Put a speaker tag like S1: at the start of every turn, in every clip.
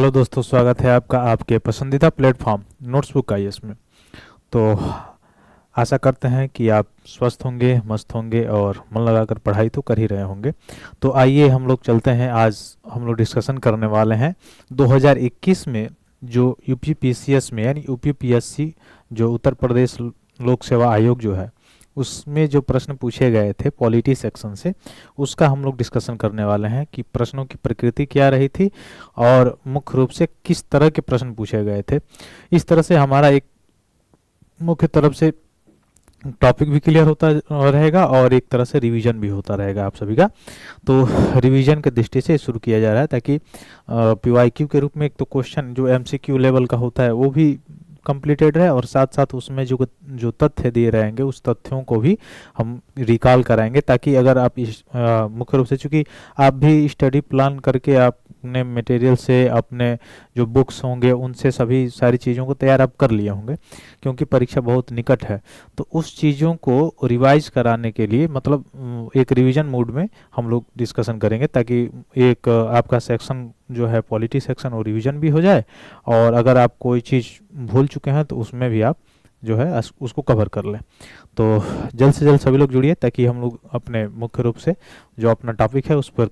S1: Hello दोस्तों, स्वागत है आपका आपके पसंदीदा प्लेटफॉर्म नोट्सबुक आईएएस में। तो आशा करते हैं कि आप स्वस्थ होंगे, मस्त होंगे और मन लगाकर पढ़ाई तो कर ही रहे होंगे। तो आइए हम लोग चलते हैं। आज हम लोग डिस्कशन करने वाले हैं 2021 में जो यूपीपीसीएस में यानी यूपीपीएससी जो उत्तर प्रदेश लोक सेवा आयोग जो है उसमें जो प्रश्न पूछे गए थे पॉलिटी सेक्शन से, उसका हम लोग डिस्कशन करने वाले हैं कि प्रश्नों की प्रकृति क्या रही थी और मुख्य रूप से किस तरह के प्रश्न पूछे गए थे। इस तरह से हमारा एक मुख्य तरफ से टॉपिक भी क्लियर होता रहेगा और एक तरह से रिवीजन भी होता रहेगा आप सभी का। तो रिवीजन के दृष्टि से शुरू किया जा रहा है ताकि पीवाईक्यू के रूप में एक तो क्वेश्चन जो एमसीक्यू लेवल का होता है वो भी कंप्लीटेड है और साथ साथ उसमें जो जो तथ्य दिए रहेंगे उस तथ्यों को भी हम रिकॉल कराएंगे, ताकि अगर आप इस मुख्य रूप से चूंकि आप भी स्टडी प्लान करके अपने मटेरियल से अपने जो बुक्स होंगे उनसे सभी सारी चीज़ों को तैयार आप कर लिए होंगे, क्योंकि परीक्षा बहुत निकट है। तो उस चीज़ों को रिवाइज कराने के लिए मतलब एक रिवीजन मोड में हम लोग डिस्कशन करेंगे, ताकि एक आपका सेक्शन जो है पॉलिटी सेक्शन वो रिवीजन भी हो जाए और अगर आप कोई चीज़ भूल चुके हैं तो उसमें भी आप जो है उसको कवर कर लें। तो जल्द से जल्द सभी लोग जुड़िए ताकि हम लोग अपने मुख्य रूप से जो अपना टॉपिक है उस पर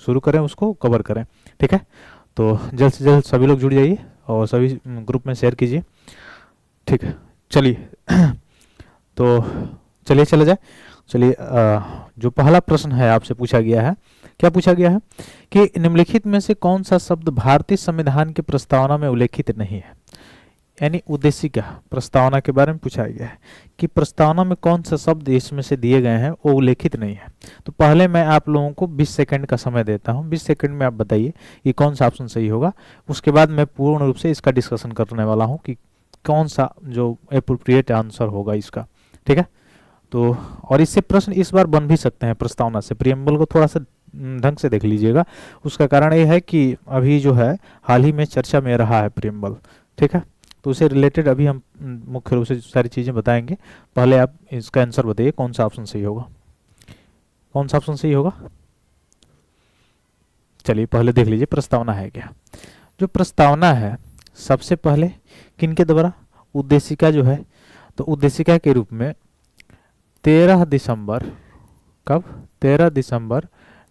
S1: शुरू करें, उसको कवर करें। ठीक है, तो जल्द से जल्द सभी लोग जुड़ जाइए और सभी ग्रुप में शेयर कीजिए। ठीक है, चलिए तो चलिए चला जाए। चलिए जो पहला प्रश्न है आपसे पूछा गया है, क्या पूछा गया है कि निम्नलिखित में से कौन सा शब्द भारतीय संविधान की प्रस्तावना में उल्लेखित नहीं है। यानी उद्देशिका प्रस्तावना के बारे में पूछा गया है कि प्रस्तावना में कौन सा शब्द इसमें से दिए गए हैं वो उल्लेखित नहीं है। तो पहले मैं आप लोगों को 20 सेकंड का समय देता हूं। 20 सेकंड में आप बताइए कि कौन सा ऑप्शन सही होगा। उसके बाद मैं पूर्ण रूप से इसका डिस्कशन करने वाला हूं कि कौन सा जो अप्रोप्रिएट आंसर होगा इसका। ठीक है, तो और इससे प्रश्न इस बार बन भी सकते हैं प्रस्तावना से। प्रियम्बल को थोड़ा सा ढंग से देख लीजिएगा। उसका कारण ये है कि अभी जो है हाल ही में चर्चा में रहा है प्रियम्बल। ठीक है, तो उससे रिलेटेड अभी हम मुख्य रूप से सारी चीज़ें बताएंगे। पहले आप इसका आंसर बताइए कौन सा ऑप्शन सही होगा। कौन सा ऑप्शन सही होगा? चलिए पहले देख लीजिए प्रस्तावना है क्या। जो प्रस्तावना है सबसे पहले किनके द्वारा, उद्देशिका जो है, तो उद्देशिका के रूप में 13 दिसंबर कब 13 दिसंबर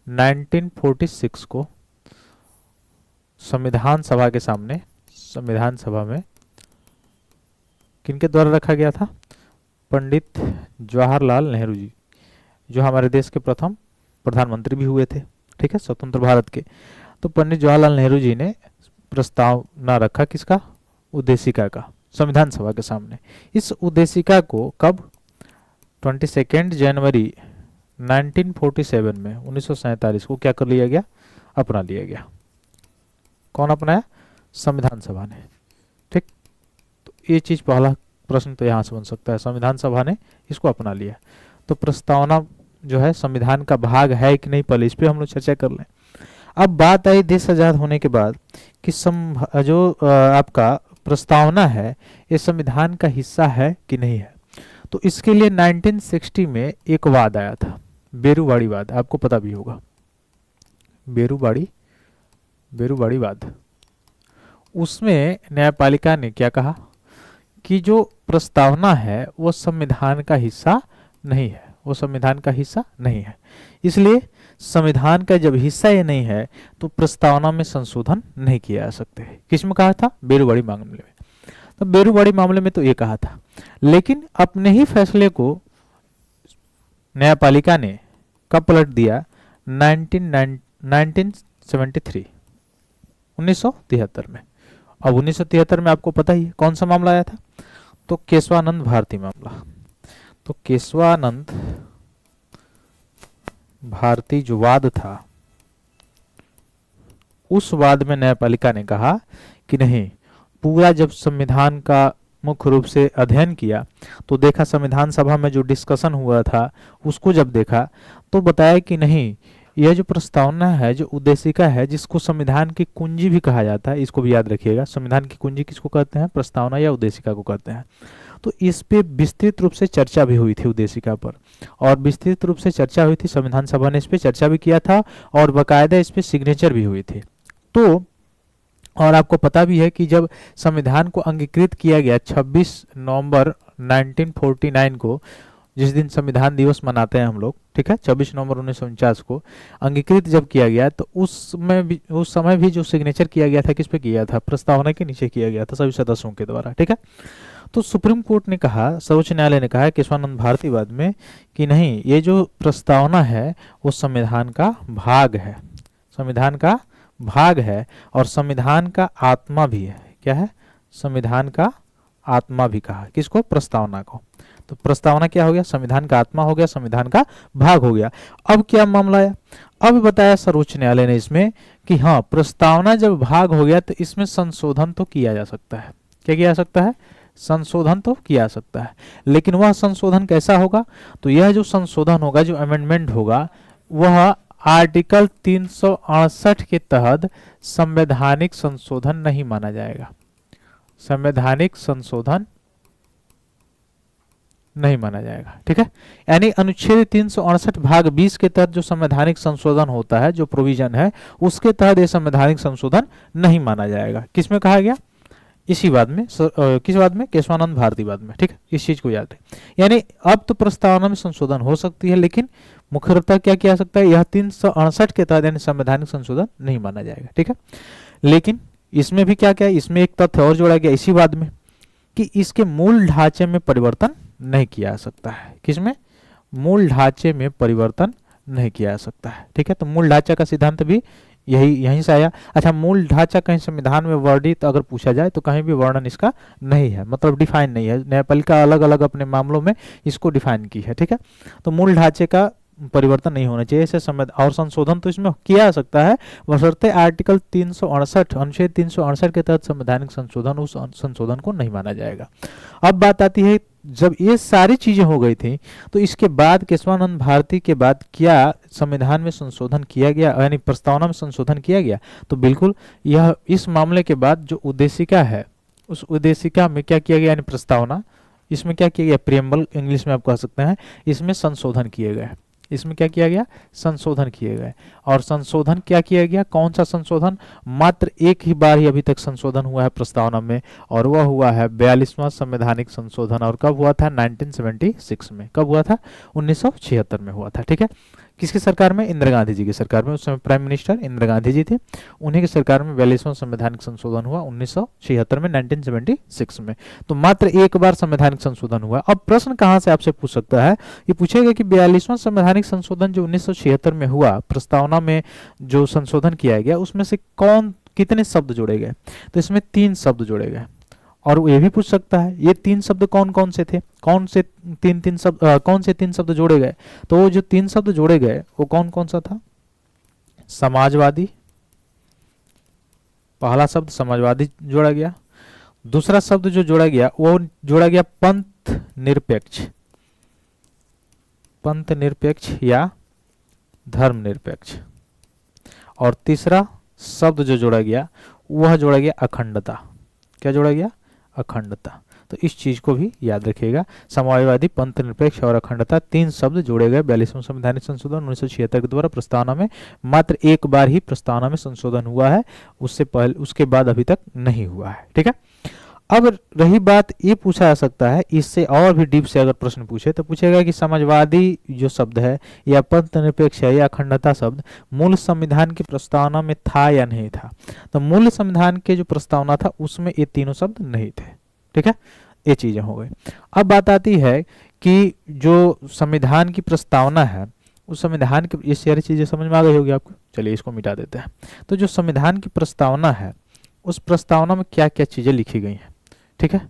S1: 1946 को संविधान सभा के सामने, संविधान सभा में किनके द्वारा रखा गया था? पंडित जवाहरलाल नेहरू जी, जो हमारे देश के प्रथम प्रधानमंत्री भी हुए थे। ठीक है, स्वतंत्र भारत के। तो पंडित जवाहरलाल नेहरू जी ने प्रस्तावना रखा किसका? उद्देशिका का, संविधान सभा के सामने। इस उद्देशिका को कब? 22 जनवरी 1947 में 1947 को क्या कर लिया गया? अपना लिया गया। कौन अपनाया? संविधान सभा ने। ठीक, तो ये चीज पहला प्रश्न तो यहां से बन सकता है, संविधान सभा ने इसको अपना लिया। तो प्रस्तावना जो है संविधान का भाग है कि नहीं, पहले इस पर हम लोग चर्चा कर लें। अब बात आई देश आजाद होने के बाद कि जो आपका प्रस्तावना है ये संविधान का हिस्सा है कि नहीं है। तो इसके लिए 1960 में एक वाद आया था, बेरूवाड़ी वाद, आपको पता भी होगा, बेरूवाड़ी वाद। उसमें न्यायपालिका ने क्या कहा कि जो प्रस्तावना है वो संविधान का हिस्सा नहीं है, वो संविधान का हिस्सा नहीं है। इसलिए संविधान का जब हिस्सा ये नहीं है तो प्रस्तावना में संशोधन नहीं किया जा सकते। किसमें कहा था? बेरूवाड़ी मामले में। तो बेरूवाड़ी मामले में तो ये कहा था, लेकिन अपने ही फैसले को न्यायपालिका ने कब पलट दिया? 1973 में। अब 1973 में आपको पता ही है कौन सा मामला आया था? तो केशवानंद भारती मामला। तो केशवानंद भारती जो वाद था, उस वाद में न्यायपालिका ने कहा कि नहीं, पूरा जब संविधान का मुख्य रूप से अध्ययन किया तो देखा, संविधान सभा में जो डिस्कशन हुआ था उसको जब देखा तो बताया कि नहीं, यह जो प्रस्तावना है, जो उद्देशिका है, जिसको संविधान की कुंजी भी कहा जाता है, इसको भी याद रखिएगा, संविधान की कुंजी किसको कहते हैं? प्रस्तावना या उद्देशिका को कहते हैं। तो इस पे विस्तृत रूप से चर्चा भी हुई थी उद्देशिका पर, और विस्तृत रूप से चर्चा हुई थी, संविधान सभा ने इस पे चर्चा भी किया था और बाकायदा इस पे सिग्नेचर भी हुई थी। तो और आपको पता भी है कि जब संविधान को अंगीकृत किया गया 26 नवंबर 1949 को, जिस दिन संविधान दिवस मनाते हैं हम लोग, ठीक है, 26 नवंबर 1949 को अंगीकृत जब किया गया, तो उस समय भी जो सिग्नेचर किया गया था किस पे किया था, प्रस्तावना के नीचे किया गया था सभी सदस्यों के द्वारा, ठीक है। तो सुप्रीम कोर्ट ने कहा, सर्वोच्च न्यायालय ने कहा केशवानंद भारती बाद में कि नहीं, ये जो प्रस्तावना है वो संविधान का भाग है, संविधान का भाग है और संविधान का आत्मा भी है। क्या है? संविधान का आत्मा भी कहा किसको? प्रस्तावना को। तो प्रस्तावना क्या हो गया? संविधान का आत्मा हो गया, संविधान का भाग हो गया। अब क्या मामला है? अब बताया सर्वोच्च न्यायालय ने इसमें कि हाँ, प्रस्तावना जब भाग हो गया तो इसमें संशोधन तो किया जा सकता है। क्या किया जा सकता है? संशोधन तो किया जा सकता है, लेकिन वह संशोधन कैसा होगा? तो यह जो संशोधन होगा, जो अमेंडमेंट होगा, वह आर्टिकल 368 के तहत संवैधानिक संशोधन नहीं माना जाएगा। संवैधानिक संशोधन नहीं माना जाएगा, ठीक है। यानी अनुच्छेद 368 भाग 20 के तहत जो संवैधानिक संशोधन होता है, जो प्रोविजन है, उसके तहत यह संवैधानिक संशोधन नहीं माना जाएगा। किसमें कहा गया? इसी बात में, किस बात में? केशवानंद भारती बात में, ठीक है। इस चीज को याद रखें। यानी अब तो प्रस्तावना में संशोधन हो सकती है, लेकिन मुख्यतः क्या किया जा सकता है? यह 368 के तहत यानी संवैधानिक संशोधन नहीं माना जाएगा, ठीक है। लेकिन इसमें भी क्या क्या है? इसमें एक तथ्य और जोड़ा गया इसी बात में कि इसके मूल ढांचे में परिवर्तन नहीं किया जा सकता है। किसमें? मूल ढांचे में परिवर्तन नहीं किया जा सकता है, ठीक है। तो मूल ढांचा का सिद्धांत भी यहीं से आया। अच्छा, मूल ढांचा कहीं संविधान में वर्णित अगर पूछा जाए तो कहीं भी वर्णन इसका नहीं है, मतलब डिफाइन नहीं है। न्यायपालिका अलग अलग अपने मामलों में इसको डिफाइन की है, ठीक है। तो मूल ढांचे का परिवर्तन नहीं होना चाहिए, ऐसे संविधान और संशोधन तो इसमें किया जा सकता है, बशर्ते आर्टिकल 368 अनुच्छेद 368 के तहत संवैधानिक संशोधन, उस संशोधन को नहीं माना जाएगा। अब बात आती है, जब ये सारी चीजें हो गई थी तो इसके बाद केशवानंद भारती के बाद क्या संविधान में संशोधन किया गया, यानी प्रस्तावना में संशोधन किया गया? तो बिल्कुल, यह इस मामले के बाद जो उद्देशिका है, उस उद्देशिका में क्या किया गया, यानी प्रस्तावना, इसमें क्या किया गया? प्रियम्बल इंग्लिश में आप कह सकते हैं, इसमें संशोधन किए गए। इसमें क्या किया गया? संशोधन किए गए। और संशोधन क्या किया गया? कौन सा संशोधन? मात्र एक ही बार ही अभी तक संशोधन हुआ है प्रस्तावना में, और वह हुआ है 42वां संवैधानिक संशोधन। और कब हुआ था? 1976 में। कब हुआ था? 1976 में हुआ था, ठीक है। किसकी सरकार में? इंदिरा गांधी जी की सरकार में। उस समय प्राइम मिनिस्टर इंदिरा गांधी जी थे, उन्हीं की सरकार में 42वां संवैधानिक संशोधन हुआ 1976 में, 1976 में। तो मात्र एक बार संवैधानिक संशोधन हुआ। अब प्रश्न कहां से आपसे पूछ सकता है? ये पूछेगा कि 42वां संवैधानिक संशोधन जो 1976 में हुआ, प्रस्तावना में जो संशोधन किया गया, उसमें से कितने शब्द जोड़े गए? तो इसमें 3 शब्द जोड़े गए। और ये भी पूछ सकता है, ये 3 शब्द कौन कौन से थे? कौन से 3 शब्द जोड़े गए? तो वो जो 3 शब्द जोड़े गए वो कौन कौन सा था? समाजवादी, पहला शब्द समाजवादी जोड़ा गया। दूसरा शब्द जो जोड़ा गया वो जोड़ा गया पंथ निरपेक्ष, पंथ निरपेक्ष या धर्मनिरपेक्ष। और तीसरा शब्द जो जोड़ा गया वह जोड़ा गया अखंडता। क्या जोड़ा गया? अखंडता। तो इस चीज को भी याद रखिएगा, समाजवादी, पंथ निरपेक्ष और अखंडता, 3 शब्द जोड़े गए 42वां संवैधानिक संशोधन 1976 के द्वारा। प्रस्तावना में मात्र एक बार ही प्रस्तावना में संशोधन हुआ है, उससे पहले, उसके बाद अभी तक नहीं हुआ है, ठीक है। अब रही बात, ये पूछा जा सकता है, इससे और भी डीप से अगर प्रश्न पूछे तो पूछेगा कि समाजवादी जो शब्द है या पंथ निरपेक्ष है या अखंडता शब्द मूल संविधान की प्रस्तावना में था या नहीं था? तो मूल संविधान के जो प्रस्तावना था उसमें ये तीनों शब्द नहीं थे, ठीक है। ये चीजें हो गई। अब बात आती है कि जो संविधान की प्रस्तावना है, उस संविधान की, ये सारी चीजें समझ में आ गई होगी आपको। चलिए इसको मिटा देते हैं। तो जो संविधान की प्रस्तावना है, उस प्रस्तावना में क्या क्या चीजें लिखी गई हैं, ठीक है।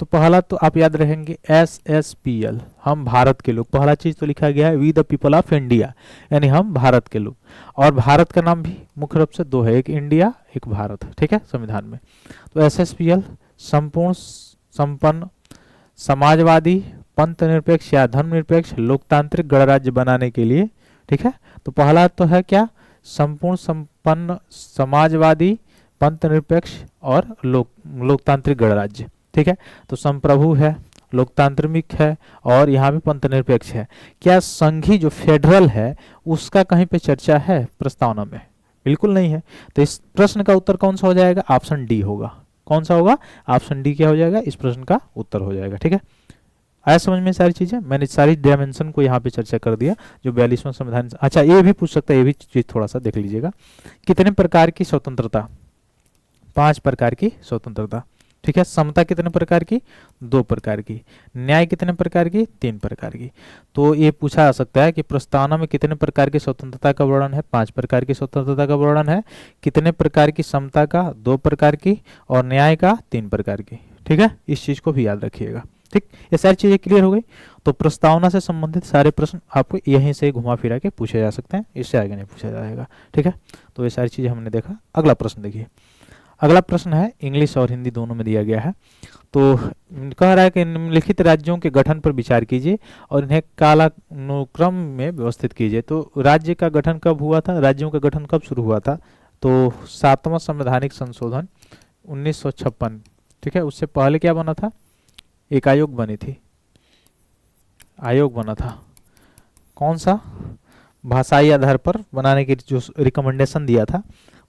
S1: तो पहला तो आप याद रखेंगे SSPL, हम भारत के लोग। पहला चीज तो लिखा गया है we the people of India, यानी हम भारत के लोग। और भारत का नाम भी मुख्य रूप से 2 है, एक इंडिया, एक भारत, ठीक है, संविधान में। तो SSPL संपूर्ण, संपन्न, समाजवादी, पंथ निरपेक्ष या धर्मनिरपेक्ष लोकतांत्रिक गणराज्य बनाने के लिए, ठीक है। तो पहला तो है क्या? संपूर्ण, संपन्न, समाजवादी, पंथ निरपेक्ष और लोकतांत्रिक गणराज्य, ठीक है। तो संप्रभु है, लोकतांत्रिक है और यहाँ भी पंथ निरपेक्ष है। क्या संघी जो फेडरल है उसका कहीं पे चर्चा है प्रस्तावना में? बिल्कुल नहीं है। तो इस प्रश्न का उत्तर कौन सा हो जाएगा? ऑप्शन डी होगा। कौन सा होगा? ऑप्शन डी क्या हो जाएगा? इस प्रश्न का उत्तर हो जाएगा। ठीक है, आया समझ में सारी चीजें? मैंने सारी डायमेंशन को यहाँ पे चर्चा कर दिया जो 42वां संविधान। अच्छा, ये भी पूछ सकता है, ये भी चीज थोड़ा सा देख लीजिएगा। कितने प्रकार की स्वतंत्रता? 5 प्रकार की स्वतंत्रता। ठीक है, समता कितने प्रकार की? 2 प्रकार की। न्याय कितने प्रकार की? 3 प्रकार की। तो ये पूछा जा सकता है कि प्रस्तावना में कितने प्रकार की स्वतंत्रता का वर्णन है? 5 प्रकार की स्वतंत्रता का वर्णन है। कितने प्रकार की समता का? 2 प्रकार की। और न्याय का? 3 प्रकार की। ठीक है, इस चीज को भी याद रखिएगा। ठीक, ये सारी चीजें क्लियर हो गई। तो प्रस्तावना से संबंधित सारे प्रश्न आपको यहीं से घुमा फिरा के पूछे जा सकते हैं, इससे आगे नहीं पूछा जाएगा। ठीक है, तो ये सारी चीजें हमने देखा। अगला प्रश्न देखिए। अगला प्रश्न है, इंग्लिश और हिंदी दोनों में दिया गया है। तो कह रहा है कि निम्नलिखित राज्यों के गठन पर विचार कीजिए और इन्हें कालानुक्रम में व्यवस्थित कीजिए। तो राज्य का गठन कब हुआ था? राज्यों का गठन कब शुरू हुआ था? तो 7वां संवैधानिक संशोधन 1956। ठीक है, उससे पहले क्या बना था? एक आयोग बनी थी, आयोग बना था। कौन सा? भाषाई आधार पर बनाने की जो रिकमेंडेशन दिया था,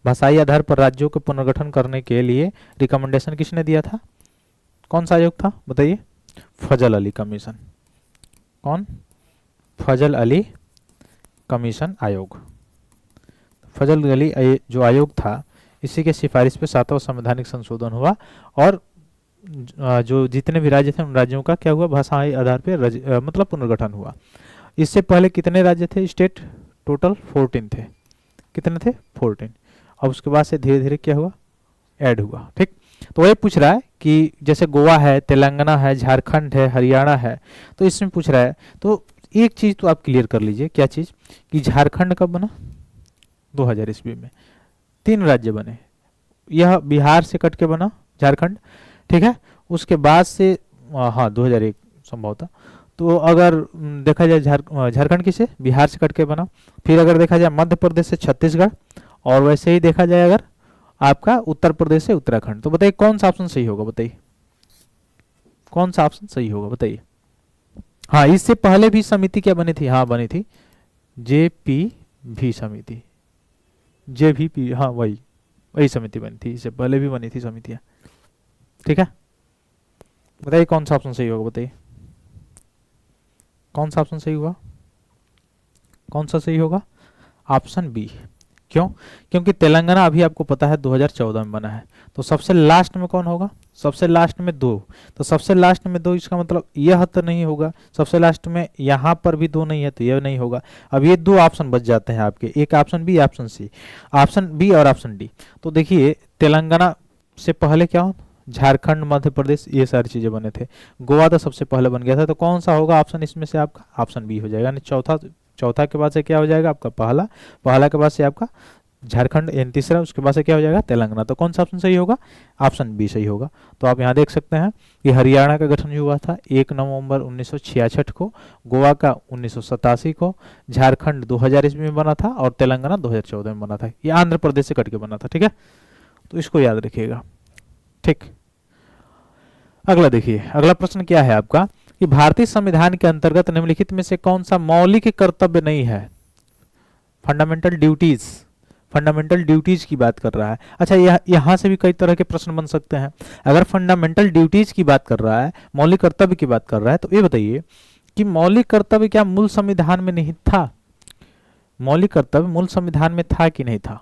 S1: भाषाई आधार पर राज्यों के पुनर्गठन करने के लिए रिकमेंडेशन किसने दिया था? कौन सा आयोग था बताइए? फजल अली कमीशन। कौन? फजल अली कमीशन आयोग। फजल अली जो आयोग था, इसी के सिफारिश पे 7वां संवैधानिक संशोधन हुआ और जो जितने भी राज्य थे उन राज्यों का क्या हुआ? भाषाई आधार पे मतलब पुनर्गठन हुआ। इससे पहले कितने राज्य थे? स्टेट टोटल 14 थे। कितने थे? 14। और उसके बाद से धीरे धीरे क्या हुआ? ऐड हुआ। ठीक, तो वही पूछ रहा है कि जैसे गोवा है, तेलंगाना है, झारखंड है, हरियाणा है, तो इसमें पूछ रहा है। तो एक चीज तो आप क्लियर कर लीजिए, क्या चीज? कि झारखंड कब बना? 2000 ईस्वी में। 3 राज्य बने, यह बिहार से कट के बना झारखंड। ठीक है, उसके बाद से हाँ 2001 संभवतः। तो अगर देखा जाए झारखंड किसे? बिहार से कट के बना। फिर अगर देखा जाए मध्य प्रदेश से छत्तीसगढ़, और वैसे ही देखा जाए अगर आपका उत्तर प्रदेश से उत्तराखंड। तो बताइए कौन सा ऑप्शन सही होगा? बताइए कौन सा ऑप्शन सही होगा? बताइए। हाँ, इससे पहले भी समिति क्या बनी थी? हाँ बनी थी JPV समिति, JVP, हाँ वही वही समिति बनी थी, इससे पहले भी बनी थी समितियां। ठीक है, बताइए कौन सा ऑप्शन सही होगा? बताइए कौन सा ऑप्शन सही हुआ? कौन सा सही होगा? Option B. क्यों? क्योंकि तेलंगाना अभी आपको पता है 2014 में बना है। तो सबसे लास्ट में कौन होगा? सबसे लास्ट में 2। तो सबसे लास्ट में 2, इसका मतलब यह तो नहीं होगा। सबसे लास्ट में यहाँ पर भी 2 नहीं है, तो यह नहीं होगा। अब ये 2 ऑप्शन बच जाते हैं आपके, एक option B, option C. Option B और ऑप्शन डी। तो देखिए तेलंगाना से पहले क्या हो? झारखंड, मध्य प्रदेश, ये सारी चीजें बने थे। गोवा तो सबसे पहले बन गया था। तो कौन सा होगा ऑप्शन इसमें से आपका? ऑप्शन बी हो जाएगा। यानी चौथा के बाद से क्या हो जाएगा आपका? पहला के बाद से आपका झारखंड, यानी तीसरा, उसके बाद से क्या हो जाएगा? तेलंगाना। तो कौन सा ऑप्शन सही होगा? ऑप्शन बी सही होगा। तो आप यहाँ देख सकते हैं कि हरियाणा का गठन जो हुआ था 1 नवंबर 1966 को, गोवा का 1987 को, झारखंड 2000 ईस्वी में बना था और तेलंगाना 2014 में बना था। ये आंध्र प्रदेश से कट के बना था। ठीक है, तो इसको याद रखिएगा। ठीक, अगला देखिए। अगला प्रश्न क्या है आपका? कि भारतीय संविधान के अंतर्गत निम्नलिखित में से कौन सा मौलिक कर्तव्य नहीं है? फंडामेंटल ड्यूटीज, फंडामेंटल ड्यूटीज की बात कर रहा है। अच्छा, यहाँ से भी कई तरह के प्रश्न बन सकते हैं। अगर फंडामेंटल ड्यूटीज की बात कर रहा है, मौलिक कर्तव्य की बात कर रहा है, तो ये बताइए कि मौलिक कर्तव्य क्या मूल संविधान में निहित था? मौलिक कर्तव्य मूल संविधान में था कि नहीं था?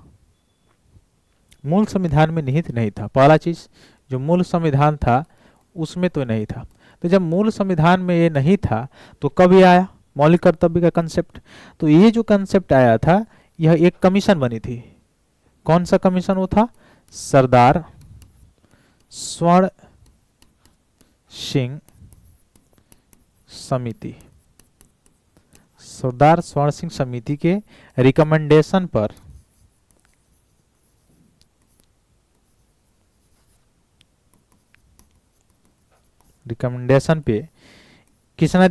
S1: मूल संविधान में निहित नहीं था। पहला चीज, जो मूल संविधान था उसमें तो नहीं था। तो जब मूल संविधान में ये नहीं था तो कब ये आया मौलिक कर्तव्य का कंसेप्ट? तो ये जो कंसेप्ट आया था, यह एक कमीशन बनी थी। कौन सा कमीशन वो था? सरदार स्वर्ण सिंह समिति। सरदार स्वर्ण सिंह समिति के रिकमेंडेशन पर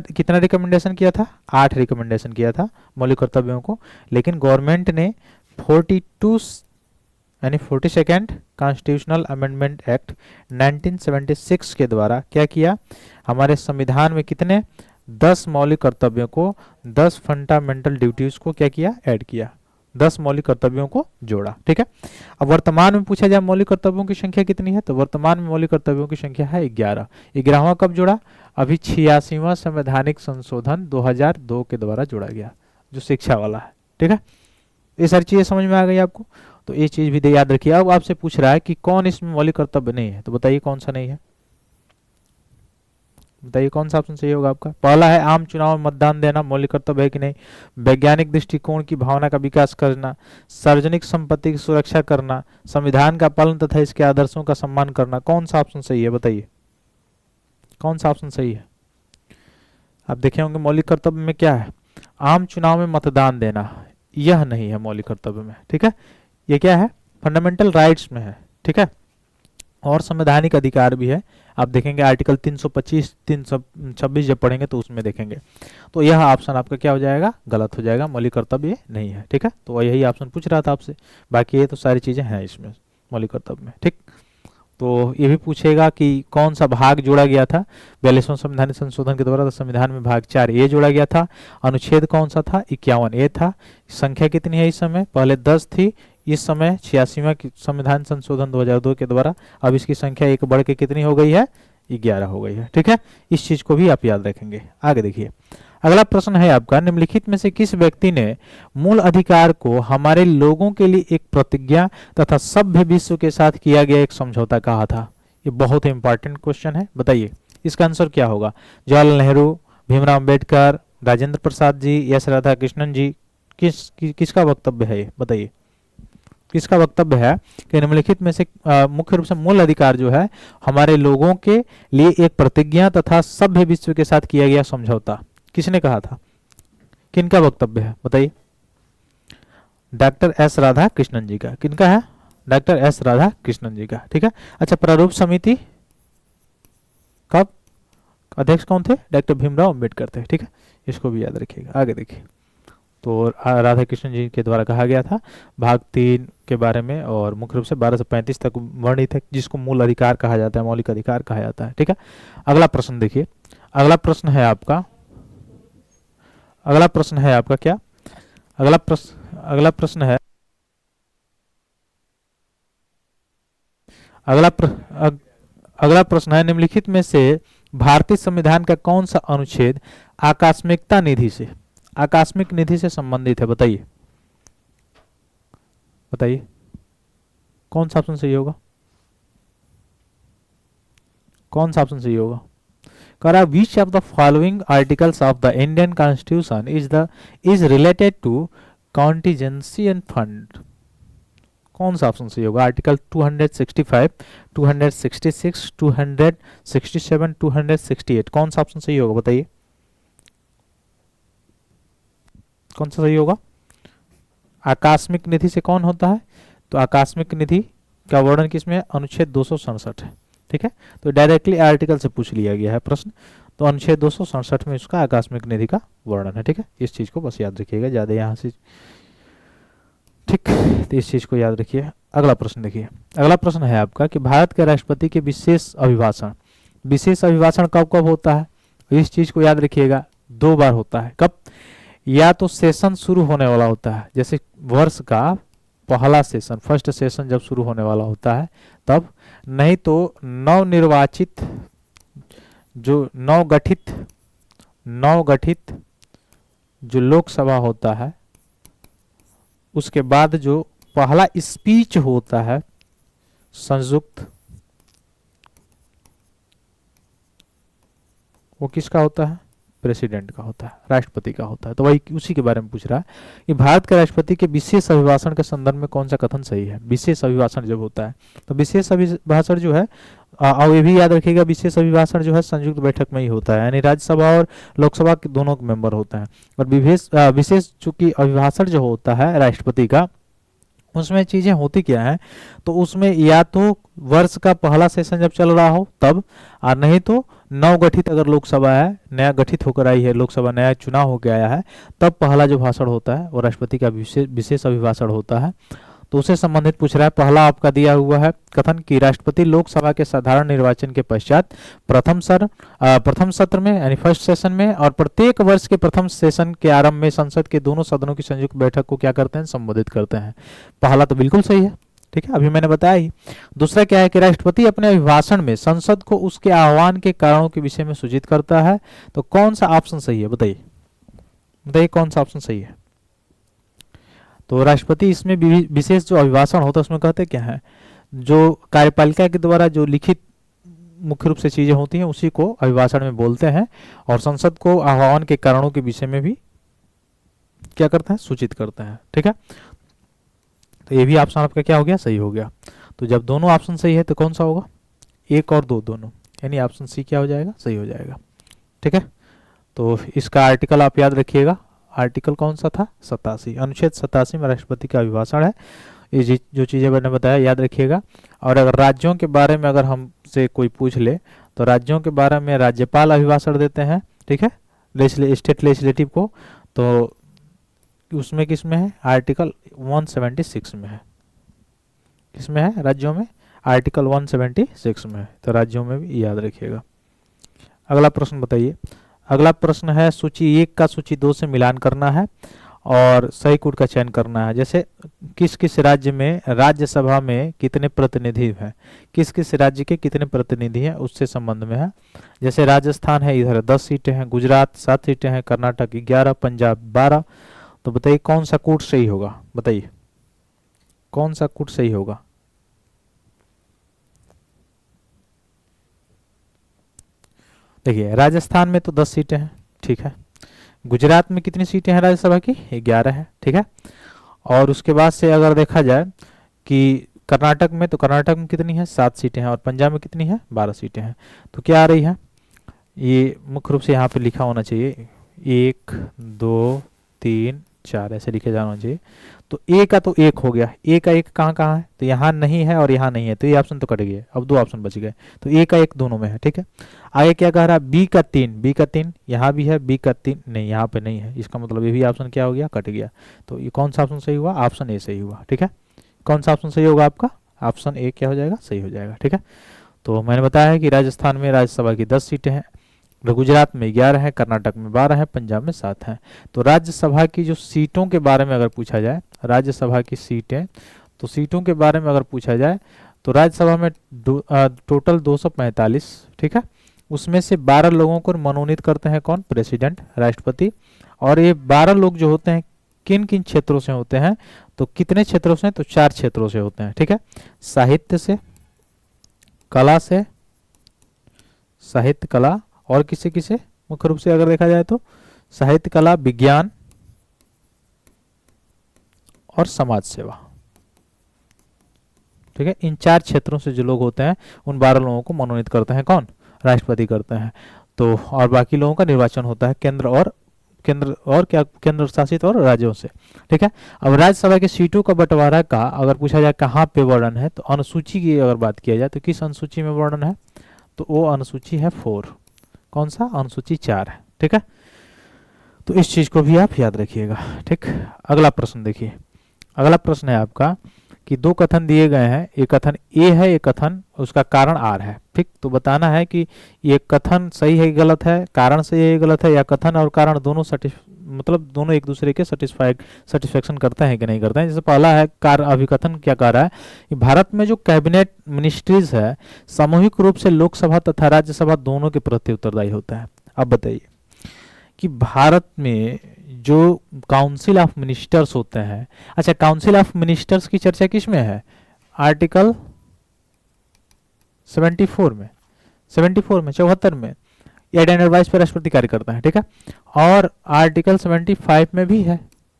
S1: कितना रिकमेंडेशन किया था? 8 रिकमेंडेशन किया था मौलिक कर्तव्यों को। लेकिन गवर्नमेंट ने 42 यानी 42nd कॉन्स्टिट्यूशनल अमेंडमेंट एक्ट 1976 के द्वारा क्या किया? हमारे संविधान में कितने 10 मौलिक कर्तव्यों को, 10 फंडामेंटल ड्यूटीज को क्या किया? ऐड किया। 10 मौलिक कर्तव्यों को जोड़ा। ठीक है, अब वर्तमान में पूछा जाए मौलिक कर्तव्यों की संख्या कितनी है, तो वर्तमान में मौलिक कर्तव्यों की संख्या है 11। 11वां कब जोड़ा, अभी 86वां संवैधानिक संशोधन 2002 के द्वारा जोड़ा गया, जो शिक्षा वाला है। ठीक है, ये सारी चीजें समझ में आ गई आपको, तो ये चीज भी याद रखिए। अब आपसे पूछ रहा है कि कौन इसमें मौलिक कर्तव्य नहीं है, तो बताइए कौन सा नहीं है, बताइए कौन सा ऑप्शन सही होगा आपका। पहला है आम चुनाव में मतदान देना, मौलिक कर्तव्य है कि नहीं। वैज्ञानिक दृष्टिकोण की भावना का विकास करना, सार्वजनिक संपत्ति की सुरक्षा करना, संविधान का पालन तथा इसके आदर्शों का सम्मान करना, कौन सा ऑप्शन सही है, बताइए कौन सा ऑप्शन सही है। आप देखे होंगे मौलिक कर्तव्य में क्या है, आम चुनाव में मतदान देना, यह नहीं है मौलिक कर्तव्य में। ठीक है, ये क्या है, फंडामेंटल राइट्स में है। ठीक है, और संवैधानिक अधिकार भी है, आप देखेंगे आर्टिकल 325 326 जब पढ़ेंगे तो उसमें देखेंगे। तो यह ऑप्शन आपका क्या हो जाएगा, गलत हो जाएगा, मौलिक कर्तव्य ये नहीं है। ठीक है, तो यही ऑप्शन पूछ रहा था आपसे, बाकी ये तो सारी चीजें हैं इसमें मौलिक कर्तव्य में। ठीक, तो ये भी पूछेगा कि कौन सा भाग जोड़ा गया था 42वां संवैधानिक संशोधन के द्वारा, तो संविधान में भाग 4 ए जोड़ा गया था। अनुच्छेद कौन सा था, 51 ए था। संख्या कितनी है इस समय, पहले 10 थी, इस समय 86वां संविधान संशोधन 2002 के द्वारा अब इसकी संख्या एक बढ़ के कितनी हो गई है, 11 हो गई है। ठीक है, इस चीज को भी आप याद रखेंगे। आगे देखिए, अगला प्रश्न है आपका, निम्नलिखित में से किस व्यक्ति ने मूल अधिकार को हमारे लोगों के लिए एक प्रतिज्ञा तथा सभ्य विश्व के साथ किया गया एक समझौता कहा था। ये बहुत ही इंपॉर्टेंट क्वेश्चन है, बताइए इसका आंसर क्या होगा। जवाहरलाल नेहरू, भीमराव अंबेडकर, राजेंद्र प्रसाद जी, एस राधाकृष्णन जी, किसका वक्तव्य है ये, बताइए किसका वक्तव्य है कि निम्नलिखित में से मुख्य रूप से मूल अधिकार जो है हमारे लोगों के लिए एक प्रतिज्ञा तथा सभ्य विश्व के साथ किया गया समझौता, किसने कहा था, किनका वक्तव्य है, बताइए। डॉक्टर एस राधा कृष्णन जी का। किनका है, डॉक्टर एस राधा कृष्णन जी का। ठीक है, अच्छा, प्रारूप समिति कब अध्यक्ष कौन थे, डॉक्टर भीमराव अंबेडकर थे। ठीक है, इसको भी याद रखिएगा। आगे देखिए, तो राधा कृष्णन जी के द्वारा कहा गया था भाग 3 के बारे में, और मुख्य रूप से 12 से 35 तक वर्णित है, जिसको मूल अधिकार कहा जाता है, मौलिक अधिकार कहा जाता है। ठीक है, अगला प्रश्न देखिए, अगला प्रश्न है आपका, अगला प्रश्न है आपका क्या, अगला प्रश्न है अगला प्रश्न है, निम्नलिखित में से भारतीय संविधान का कौन सा अनुच्छेद आकस्मिकता निधि से, आकस्मिक निधि से संबंधित है, बताइए बताइए कौन सा ऑप्शन सही होगा, कौन सा ऑप्शन सही होगा। करा which of the following articles of the Indian constitution is related to contingency and fund, कौन सा ऑप्शन सही होगा। आर्टिकल 265, 266, 267, 268, कौन सा ऑप्शन सही होगा, बताइए कौन सा सही होगा। आकस्मिक निधि से कौन होता है, तो आकस्मिक निधि का वर्णन किसमें है, अनुच्छेद 267 है। ठीक है, तो डायरेक्टली आर्टिकल से पूछ लिया गया है प्रश्न, तो अनुच्छेद 267 में उसका आकस्मिक निधि का वर्णन है। ठीक है, इस चीज को बस याद रखिएगा, ज्यादा यहाँ से। ठीक, तो इस चीज को याद रखिए। अगला प्रश्न देखिए, अगला प्रश्न है आपका कि भारत के राष्ट्रपति के विशेष अभिभाषण, विशेष अभिभाषण कब कब होता है, इस चीज को याद रखिएगा, 2 बार होता है। कब, या तो सेशन शुरू होने वाला होता है, जैसे वर्ष का पहला सेशन, फर्स्ट सेशन जब शुरू होने वाला होता है तब, नहीं तो नवनिर्वाचित जो नवगठित जो लोकसभा होता है उसके बाद जो पहला स्पीच होता है संयुक्त, वो किसका होता है, प्रेसिडेंट का होता है, राष्ट्रपति का होता है। तो वही उसी के बारे में पूछ रहा है कि भारत के राष्ट्रपति के विशेष अभिभाषण के संदर्भ में कौन सा कथन सही है। विशेष अभिभाषण जब होता है तो विशेष अभिभाषण जो है, और ये भी याद रखिएगा, विशेष अभिभाषण जो है संयुक्त बैठक में ही होता है, यानी राज्यसभा और लोकसभा के दोनों मेंबर होते हैं। और विशेष चूंकि अभिभाषण जो होता है राष्ट्रपति का, उसमें चीजें होती क्या है, तो उसमें या तो वर्ष का पहला सेशन जब चल रहा हो तब, और नहीं तो नवगठित अगर लोकसभा है, नया गठित होकर आई है लोकसभा, नया चुनाव होकर आया है, तब पहला जो भाषण होता है वो राष्ट्रपति का विशेष अभिभाषण होता है। तो उससे संबंधित पूछ रहा है। पहला आपका दिया हुआ है कथन कि राष्ट्रपति लोकसभा के साधारण निर्वाचन के पश्चात प्रथम सत्र में यानी फर्स्ट सेशन में और प्रत्येक वर्ष के प्रथम सेशन के आरंभ में संसद के दोनों सदनों की संयुक्त बैठक को क्या करते हैं, संबोधित करते हैं। पहला तो बिल्कुल सही है, ठीक है, अभी मैंने बताया ही। दूसरा क्या है कि राष्ट्रपति अपने अभिभाषण में संसद को उसके आह्वान के कारणों के विषय में सूचित करता है। तो कौन सा ऑप्शन सही है, बताइए बताइए कौन सा ऑप्शन सही है। तो राष्ट्रपति इसमें विशेष जो अभिभाषण होता है उसमें कहते क्या है, जो कार्यपालिका के द्वारा जो लिखित मुख्य रूप से चीजें होती हैं उसी को अभिभाषण में बोलते हैं, और संसद को आह्वान के कारणों के विषय में भी क्या करता है, सूचित करता है, ठीक है। तो ये भी ऑप्शन आपका क्या हो गया, सही हो गया। तो जब दोनों ऑप्शन सही है तो कौन सा होगा, 1 और 2 दोनों, यानी ऑप्शन सी क्या हो जाएगा, सही हो जाएगा, ठीक है। तो इसका आर्टिकल आप याद रखिएगा, आर्टिकल कौन सा था, 87, अनुच्छेद 87 में राष्ट्रपति का अभिभाषण है। ये जो चीजें मैंने बताया याद रखिएगा। और अगर राज्यों के बारे में अगर हमसे कोई पूछ ले तो राज्यों के बारे में राज्यपाल अभिभाषण देते हैं, ठीक है, स्टेट लेजिस्लेटिव को। तो उसमें किस में है, आर्टिकल 176 में है, किसमें है, राज्यों में आर्टिकल 176 में है। तो राज्यों में भी याद रखिएगा। अगला प्रश्न बताइए। अगला प्रश्न है सूची 1 का सूची 2 से मिलान करना है और सही कूट का चयन करना है। जैसे किस किस राज्य में राज्यसभा में कितने प्रतिनिधि हैं, किस किस राज्य के कितने प्रतिनिधि हैं उससे संबंध में है। जैसे राजस्थान है, इधर 10 सीटें हैं, गुजरात 7 सीटें हैं, कर्नाटक 11, पंजाब 12। तो बताइए कौन सा कूट सही होगा, बताइए कौन सा कूट सही होगा। देखिए राजस्थान में तो 10 सीटें हैं, ठीक है। गुजरात में कितनी सीटें हैं राज्यसभा की, 11 है, ठीक है। और उसके बाद से अगर देखा जाए कि कर्नाटक में, तो कर्नाटक में कितनी है, 7 सीटें हैं, और पंजाब में कितनी है, 12 सीटें हैं। तो क्या आ रही है, ये मुख्य रूप से यहाँ पे लिखा होना चाहिए 1 2 3 4 ऐसे लिखे जाना चाहिए। तो ए का तो 1 हो गया, ए का 1 कहाँ कहाँ है, तो यहाँ नहीं है और यहाँ नहीं है, तो ये ऑप्शन तो कट गया। अब 2 ऑप्शन बच गए, तो ए का 1 दोनों में है, ठीक है। आगे क्या कह रहा है, बी का 3, बी का 3 यहाँ भी है, बी का 3 नहीं यहाँ पे नहीं है, इसका मतलब ये भी ऑप्शन क्या हो गया, कट गया। तो ये कौन सा ऑप्शन सही हुआ, ऑप्शन ए सही हुआ, ठीक है। कौन सा ऑप्शन सही होगा आपका, ऑप्शन ए क्या हो जाएगा, सही हो जाएगा, ठीक है। तो मैंने बताया है कि राजस्थान में राज्यसभा की 10 सीटें हैं, गुजरात में 11 है, कर्नाटक में 12 है, पंजाब में 7 है। तो राज्यसभा की जो सीटों के बारे में अगर पूछा जाए, राज्यसभा की सीटें, तो सीटों के बारे में अगर पूछा जाए तो राज्यसभा में टोटल 245, ठीक है। उसमें से 12 लोगों को मनोनीत करते हैं कौन, प्रेसिडेंट, राष्ट्रपति। और ये 12 लोग जो होते हैं किन किन क्षेत्रों से होते हैं, तो कितने क्षेत्रों से, तो 4 क्षेत्रों से होते हैं, ठीक है। साहित्य से, कला से, साहित्य कला और किसे किसे, मुख्य रूप से अगर देखा जाए तो साहित्य कला, विज्ञान और समाज सेवा, ठीक है। इन 4 क्षेत्रों से जो लोग होते हैं उन 12 लोगों को मनोनीत करते हैं कौन, राष्ट्रपति करते हैं। तो और बाकी लोगों का निर्वाचन होता है केंद्र शासित और राज्यों से, ठीक है। अब राज्यसभा की सीटों का बंटवारा का अगर पूछा जाए कहाँ पे वर्णन है, तो अनुसूची की अगर बात किया जाए तो किस अनुसूची में वर्णन है, तो वो अनुसूची है 4, कौन सा, अनुसूची 4 है, ठीक है। तो इस चीज को भी आप याद रखिएगा, ठीक। अगला प्रश्न देखिए। अगला प्रश्न है आपका कि 2 कथन दिए गए हैं, एक कथन ए है, एक कथन उसका कारण आर है, ठीक। तो बताना है कि ये कथन सही है गलत है, कारण सही है गलत है, या कथन और कारण दोनों मतलब दोनों एक दूसरे के सेटिस्फेक्शन करते हैं कि नहीं करते हैं। जैसे पहला है अभिकथन क्या कह रहा है कि भारत में जो कैबिनेट मिनिस्ट्रीज है सामूहिक रूप से लोकसभा तथा राज्यसभा दोनों के प्रति उत्तरदायी होता है। अब बताइए कि भारत में जो काउंसिल ऑफ मिनिस्टर्स होते हैं, अच्छा काउंसिल ऑफ मिनिस्टर्स की चर्चा किस में है, आर्टिकल 74 में, 74 में एड एंड एडवाइस पर राष्ट्रपति कार्य करता है, ठीक है। और आर्टिकल 75 में भी है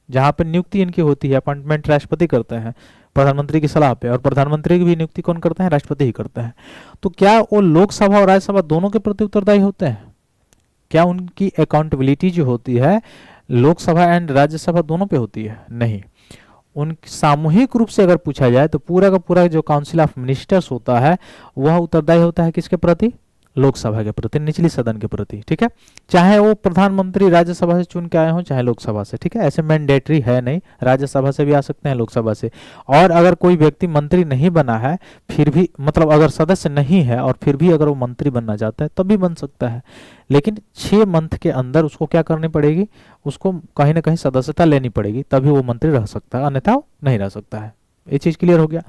S1: जहां पर नियुक्ति इनकी होती है, अपॉइंटमेंट राष्ट्रपति करते हैं प्रधानमंत्री की सलाह पे, और प्रधानमंत्री की भी नियुक्ति कौन करते हैं, राष्ट्रपति ही करते हैं। तो क्या वो लोकसभा और राज्यसभा दोनों के प्रति उत्तरदायी होते हैं, क्या उनकी अकाउंटेबिलिटी जो होती है लोकसभा एंड राज्यसभा दोनों पे होती है, नहीं। उन सामूहिक रूप से अगर पूछा जाए तो पूरा का पूरा जो काउंसिल ऑफ मिनिस्टर्स होता है वह उत्तरदायी होता है किसके प्रति, लोकसभा के प्रति, निचली सदन के प्रति, ठीक है। चाहे वो प्रधानमंत्री राज्यसभा से चुन के आए हों चाहे लोकसभा से, ठीक है, ऐसे मैंडेटरी है नहीं, राज्यसभा से भी आ सकते हैं लोकसभा से। और अगर कोई व्यक्ति मंत्री नहीं बना है फिर भी, मतलब अगर सदस्य नहीं है और फिर भी अगर वो मंत्री बनना चाहता है तब भी बन सकता है, लेकिन 6 मंथ के अंदर उसको क्या करनी पड़ेगी, उसको कहीं ना कहीं सदस्यता लेनी पड़ेगी, तभी वो मंत्री रह सकता है, अन्यथा नहीं रह सकता है। ये चीज क्लियर हो गया।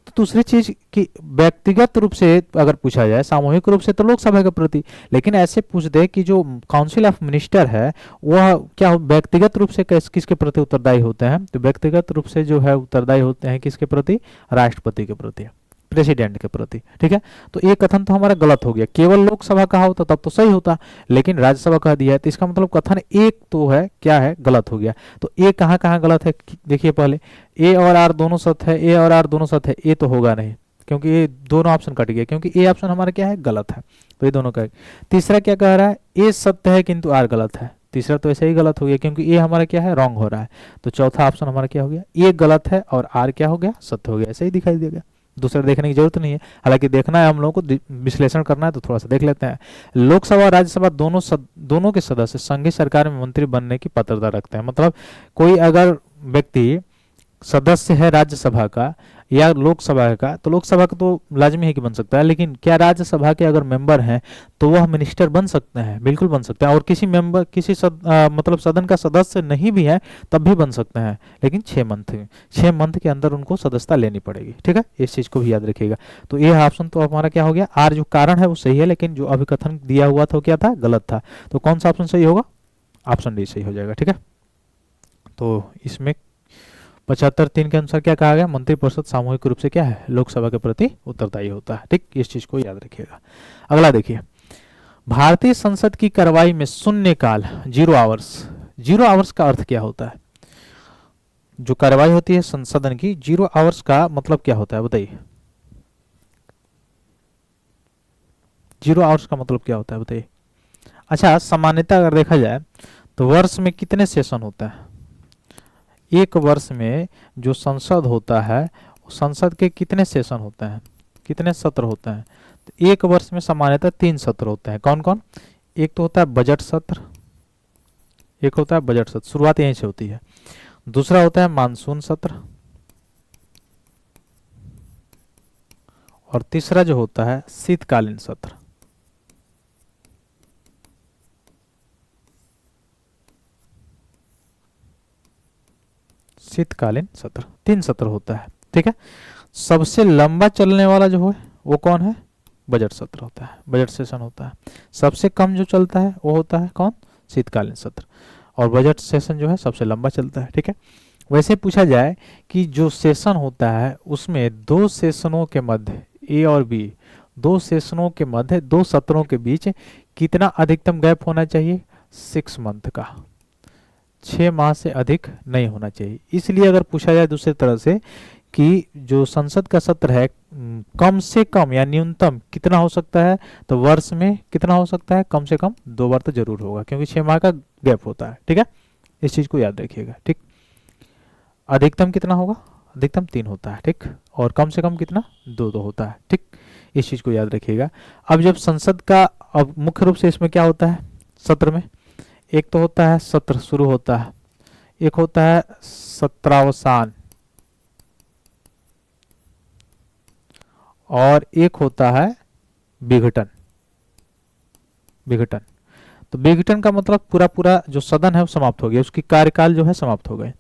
S1: तो दूसरी चीज कि व्यक्तिगत रूप से अगर पूछा जाए, सामूहिक रूप से तो लोकसभा के प्रति, लेकिन ऐसे पूछ दे कि जो काउंसिल ऑफ मिनिस्टर है वह क्या व्यक्तिगत रूप से किसके प्रति उत्तरदायी होते हैं, तो व्यक्तिगत रूप से जो है उत्तरदायी होते हैं किसके प्रति, राष्ट्रपति के प्रति, प्रेसिडेंट के प्रति, ठीक है। तो ये कथन तो हमारा गलत हो गया, केवल लोकसभा कहा होता तब तो सही होता, लेकिन राज्यसभा कह दिया है, तो इसका मतलब कथन एक तो है क्या है, गलत हो गया। तो ए कहाँ कहाँ गलत है, देखिए पहले ए और आर दोनों सत्य है, ए और आर दोनों सत्य है, ए तो होगा नहीं क्योंकि ये दोनों ऑप्शन कट गया, क्योंकि ए ऑप्शन हमारा क्या है, गलत है, तो ये दोनों का। तीसरा क्या कह रहा है, ए सत्य है किंतु आर गलत है, तीसरा तो ऐसे ही गलत हो गया क्योंकि ए हमारा क्या है, रॉन्ग हो रहा है। तो चौथा ऑप्शन हमारा क्या हो गया, ए गलत है और आर क्या हो गया, सत्य हो गया, ऐसे ही दिखाई देगा, दूसरा देखने की जरूरत नहीं है। हालांकि देखना है हम लोगों को, विश्लेषण करना है तो थोड़ा सा देख लेते हैं। लोकसभा और राज्यसभा दोनों के सदस्य संघीय सरकार में मंत्री बनने की पात्रता रखते हैं। मतलब कोई अगर व्यक्ति सदस्य है राज्यसभा का या लोकसभा का, तो लोकसभा का तो लाजमी है कि बन सकता है, लेकिन क्या राज्यसभा के अगर मेंबर हैं तो वह मिनिस्टर बन सकते हैं, बिल्कुल बन सकते हैं। और किसी मेंबर मतलब सदन का सदस्य नहीं भी है तब भी बन सकते हैं, लेकिन 6 मंथ के अंदर उनको सदस्यता लेनी पड़ेगी, ठीक है, इस चीज को भी याद रखिएगा। तो ये ऑप्शन तो हमारा क्या हो गया, आर जो कारण है वो सही है, लेकिन जो अभिकथन दिया हुआ था क्या था, गलत था। तो कौन सा ऑप्शन सही होगा, ऑप्शन डी सही हो जाएगा, ठीक है। तो इसमें 75(3) के अनुसार क्या कहा गया, मंत्रिपरिषद सामूहिक रूप से क्या है, लोकसभा के प्रति उत्तरदायी होता है, ठीक, इस चीज को याद रखिएगा। अगला देखिए, भारतीय संसद की कार्रवाई में शून्यकाल 0 आवर्स, 0 आवर्स का अर्थ क्या होता है, जो कार्रवाई होती है संसदन की 0 आवर्स का मतलब क्या होता है बताइए, 0 आवर्स का मतलब क्या होता है बताइए। अच्छा, सामान्यतः अगर देखा जाए तो वर्ष में कितने सेशन होता है, एक वर्ष में जो संसद होता है संसद के कितने सेशन होते हैं, कितने सत्र होते हैं, तो एक वर्ष में सामान्यतः 3 सत्र होते हैं। कौन कौन, एक तो होता है बजट सत्र, एक होता है बजट सत्र, शुरुआत यहीं से होती है, दूसरा होता है मानसून सत्र, और तीसरा जो होता है शीतकालीन सत्र। शीतकालीन सत्र 3 सत्र होता है, ठीक है। सबसे लंबा चलने वाला जो है वो कौन है, बजट सत्र होता है, बजट सेशन होता है। सबसे कम जो चलता है वो होता है कौन, शीतकालीन सत्र, और बजट सेशन जो है सबसे लंबा चलता है, ठीक है। वैसे पूछा जाए कि जो सेशन होता है उसमें 2 सेशनों के मध्य, ए और बी 2 सेशनों के मध्य 2 सत्रों के बीच कितना अधिकतम गैप होना चाहिए, 6 मंथ का, 6 माह से अधिक नहीं होना चाहिए। इसलिए अगर पूछा जाए दूसरी तरह से कि जो संसद का सत्र है कम से कम या न्यूनतम कितना हो सकता है, तो वर्ष में कितना हो सकता है, कम से कम 2 बार तो जरूर होगा, क्योंकि 6 माह का गैप होता है, ठीक है, इस चीज को याद रखिएगा, ठीक। अधिकतम कितना होगा, अधिकतम 3 होता है, ठीक, और कम से कम कितना, 2 होता है, ठीक, इस चीज को याद रखिएगा। अब जब संसद का, अब मुख्य रूप से इसमें क्या होता है सत्र में, एक तो होता है सत्र शुरू होता है, एक होता है सत्रावसान, और एक होता है विघटन। विघटन, तो विघटन का मतलब पूरा पूरा जो सदन है वो समाप्त हो गया, उसकी कार्यकाल जो है समाप्त हो गए।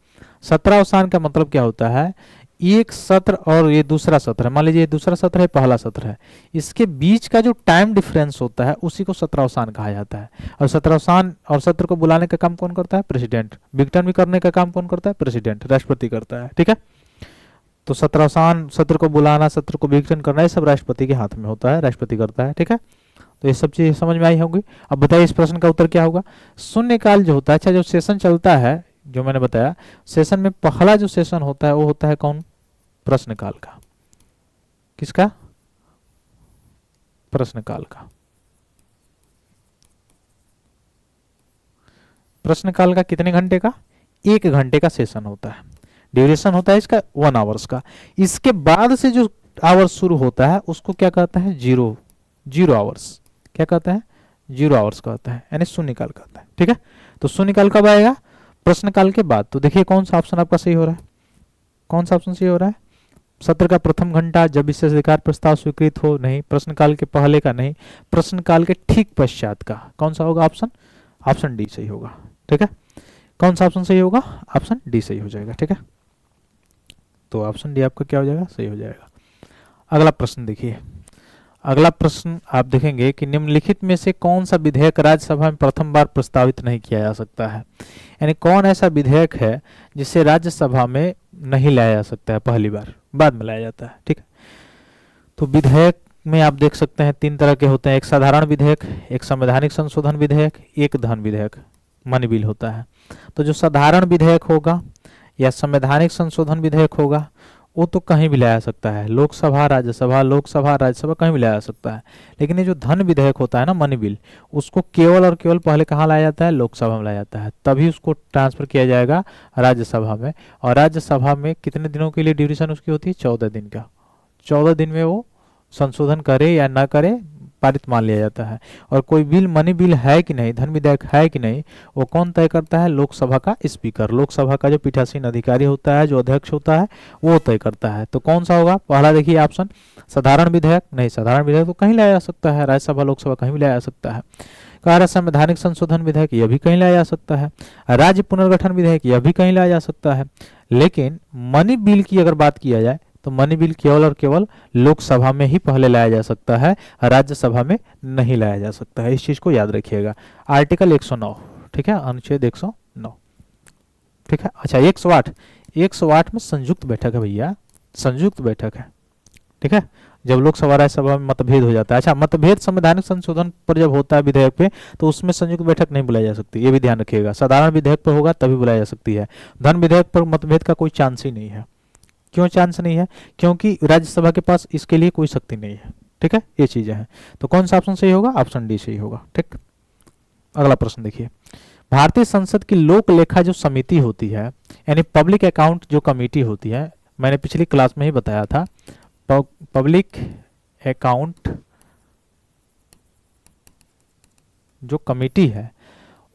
S1: सत्रावसान का मतलब क्या होता है, एक सत्र और ये दूसरा सत्र है, मान लीजिए ये दूसरा सत्र है, पहला सत्र है, इसके बीच का जो टाइम डिफरेंस होता है उसी को सत्रावसान कहा जाता है। और सत्रावसान और सत्र को बुलाने का काम कौन करता है, प्रेसिडेंट। विघटन भी करने का काम कौन करता है, प्रेसिडेंट, राष्ट्रपति करता है, ठीक है। तो सत्रावसान, सत्र को बुलाना, सत्र को विघटन करना, ये सब राष्ट्रपति के हाथ में होता है, राष्ट्रपति करता है, ठीक है। तो ये सब चीजें समझ में आई होंगी। अब बताइए इस प्रश्न का उत्तर क्या होगा, शून्यकाल जो होता है, अच्छा जो सेशन चलता है, जो मैंने बताया सेशन में पहला जो सेशन होता है वो होता है कौन, प्रश्नकाल का। किसका, प्रश्नकाल का। प्रश्नकाल का कितने घंटे का, 1 घंटे का सेशन होता है, ड्यूरेशन होता है इसका 1 आवर्स का। इसके बाद से जो आवर्स शुरू होता है उसको क्या कहता है, जीरो आवर्स, क्या कहते हैं, 0 आवर्स कहते हैं, यानी शून्यकाल कहते हैं। ठीक है, तो शून्यकाल कब आएगा, प्रश्नकाल के बाद। तो देखिए कौन सा ऑप्शन आपका सही हो रहा है, कौन सा ऑप्शन सही हो रहा है, सत्र का प्रथम घंटा जब विशेषाधिकार प्रस्ताव स्वीकृत हो, नहीं। प्रश्नकाल के पहले का, नहीं। प्रश्नकाल के ठीक पश्चात का, कौन सा होगा ऑप्शन, ऑप्शन डी सही होगा। ठीक है, कौन सा ऑप्शन सही होगा, ऑप्शन डी सही हो जाएगा। ठीक है, तो ऑप्शन डी आपका क्या हो जाएगा, सही हो जाएगा। अगला प्रश्न देखिए, अगला प्रश्न आप देखेंगे कि निम्नलिखित में से कौन सा विधेयक राज्यसभा में प्रथम बार प्रस्तावित नहीं किया जा सकता है, यानी कौन ऐसा विधेयक है जिसे राज्यसभा में नहीं लाया जा सकता है पहली बार, बाद में लाया जाता है। ठीक है, तो विधेयक में आप देख सकते हैं 3 तरह के होते हैं, एक साधारण विधेयक, एक संवैधानिक संशोधन विधेयक, एक धन विधेयक, मनी बिल होता है। तो जो साधारण विधेयक होगा या संवैधानिक संशोधन विधेयक होगा वो तो कहीं भी लाया सकता है, लोकसभा राज्यसभा कहीं भी लाया सकता है। लेकिन ये जो धन विधेयक होता है ना, मनी बिल, उसको केवल और केवल पहले कहाँ लाया जाता है, लोकसभा में लाया जाता है, तभी उसको ट्रांसफर किया जाएगा राज्यसभा में। और राज्यसभा में कितने दिनों के लिए ड्यूरेशन उसकी होती है, 14 दिन का। 14 दिन में वो संशोधन करे या ना करे पारित मान लिया जाता है। और कोई बिल, मनी बिल है कि नहीं, धन विधेयक है कि नहीं, वो कौन तय करता है, लोकसभा का स्पीकर, लोकसभा का जो पीठासीन अधिकारी होता है, जो अध्यक्ष होता है, वो तय करता है। तो कौन सा होगा, पहला देखिए ऑप्शन, साधारण विधेयक, नहीं। साधारण विधेयक तो कहीं लाया जा सकता है, राज्यसभा लोकसभा कहीं भी लाया जा सकता है। कह रहा संवैधानिक संशोधन विधेयक, यह भी कहीं लाया जा सकता है। राज्य पुनर्गठन विधेयक, यह भी कहीं लाया जा सकता है। लेकिन मनी बिल की अगर बात किया जाए तो मनी बिल केवल और केवल लोकसभा में ही पहले लाया जा सकता है, राज्यसभा में नहीं लाया जा सकता है। इस चीज को याद रखिएगा। आर्टिकल 109, ठीक है, अनुच्छेद 109। ठीक है, अच्छा 108 में संयुक्त बैठक है भैया, संयुक्त बैठक है। ठीक है, जब लोकसभा राज्यसभा में मतभेद हो जाता है। अच्छा, मतभेद संवैधानिक संशोधन पर जब होता है विधेयक पे, तो उसमें संयुक्त बैठक नहीं बुलाई जा सकती, ये भी ध्यान रखिएगा। साधारण विधेयक पर होगा तभी बुलाई जा सकती है। धन विधेयक पर मतभेद का कोई चांस ही नहीं है। क्यों चांस नहीं है, क्योंकि राज्यसभा के पास इसके लिए कोई शक्ति नहीं है। ठीक है, ये चीजें हैं। तो कौन सा ऑप्शन सही होगा, ऑप्शन डी सही होगा। ठीक, अगला प्रश्न देखिए, भारतीय संसद की लोक लेखा जो समिति होती है, यानी पब्लिक अकाउंट जो कमेटी होती है, मैंने पिछली क्लास में ही बताया था, पब्लिक अकाउंट जो कमेटी है,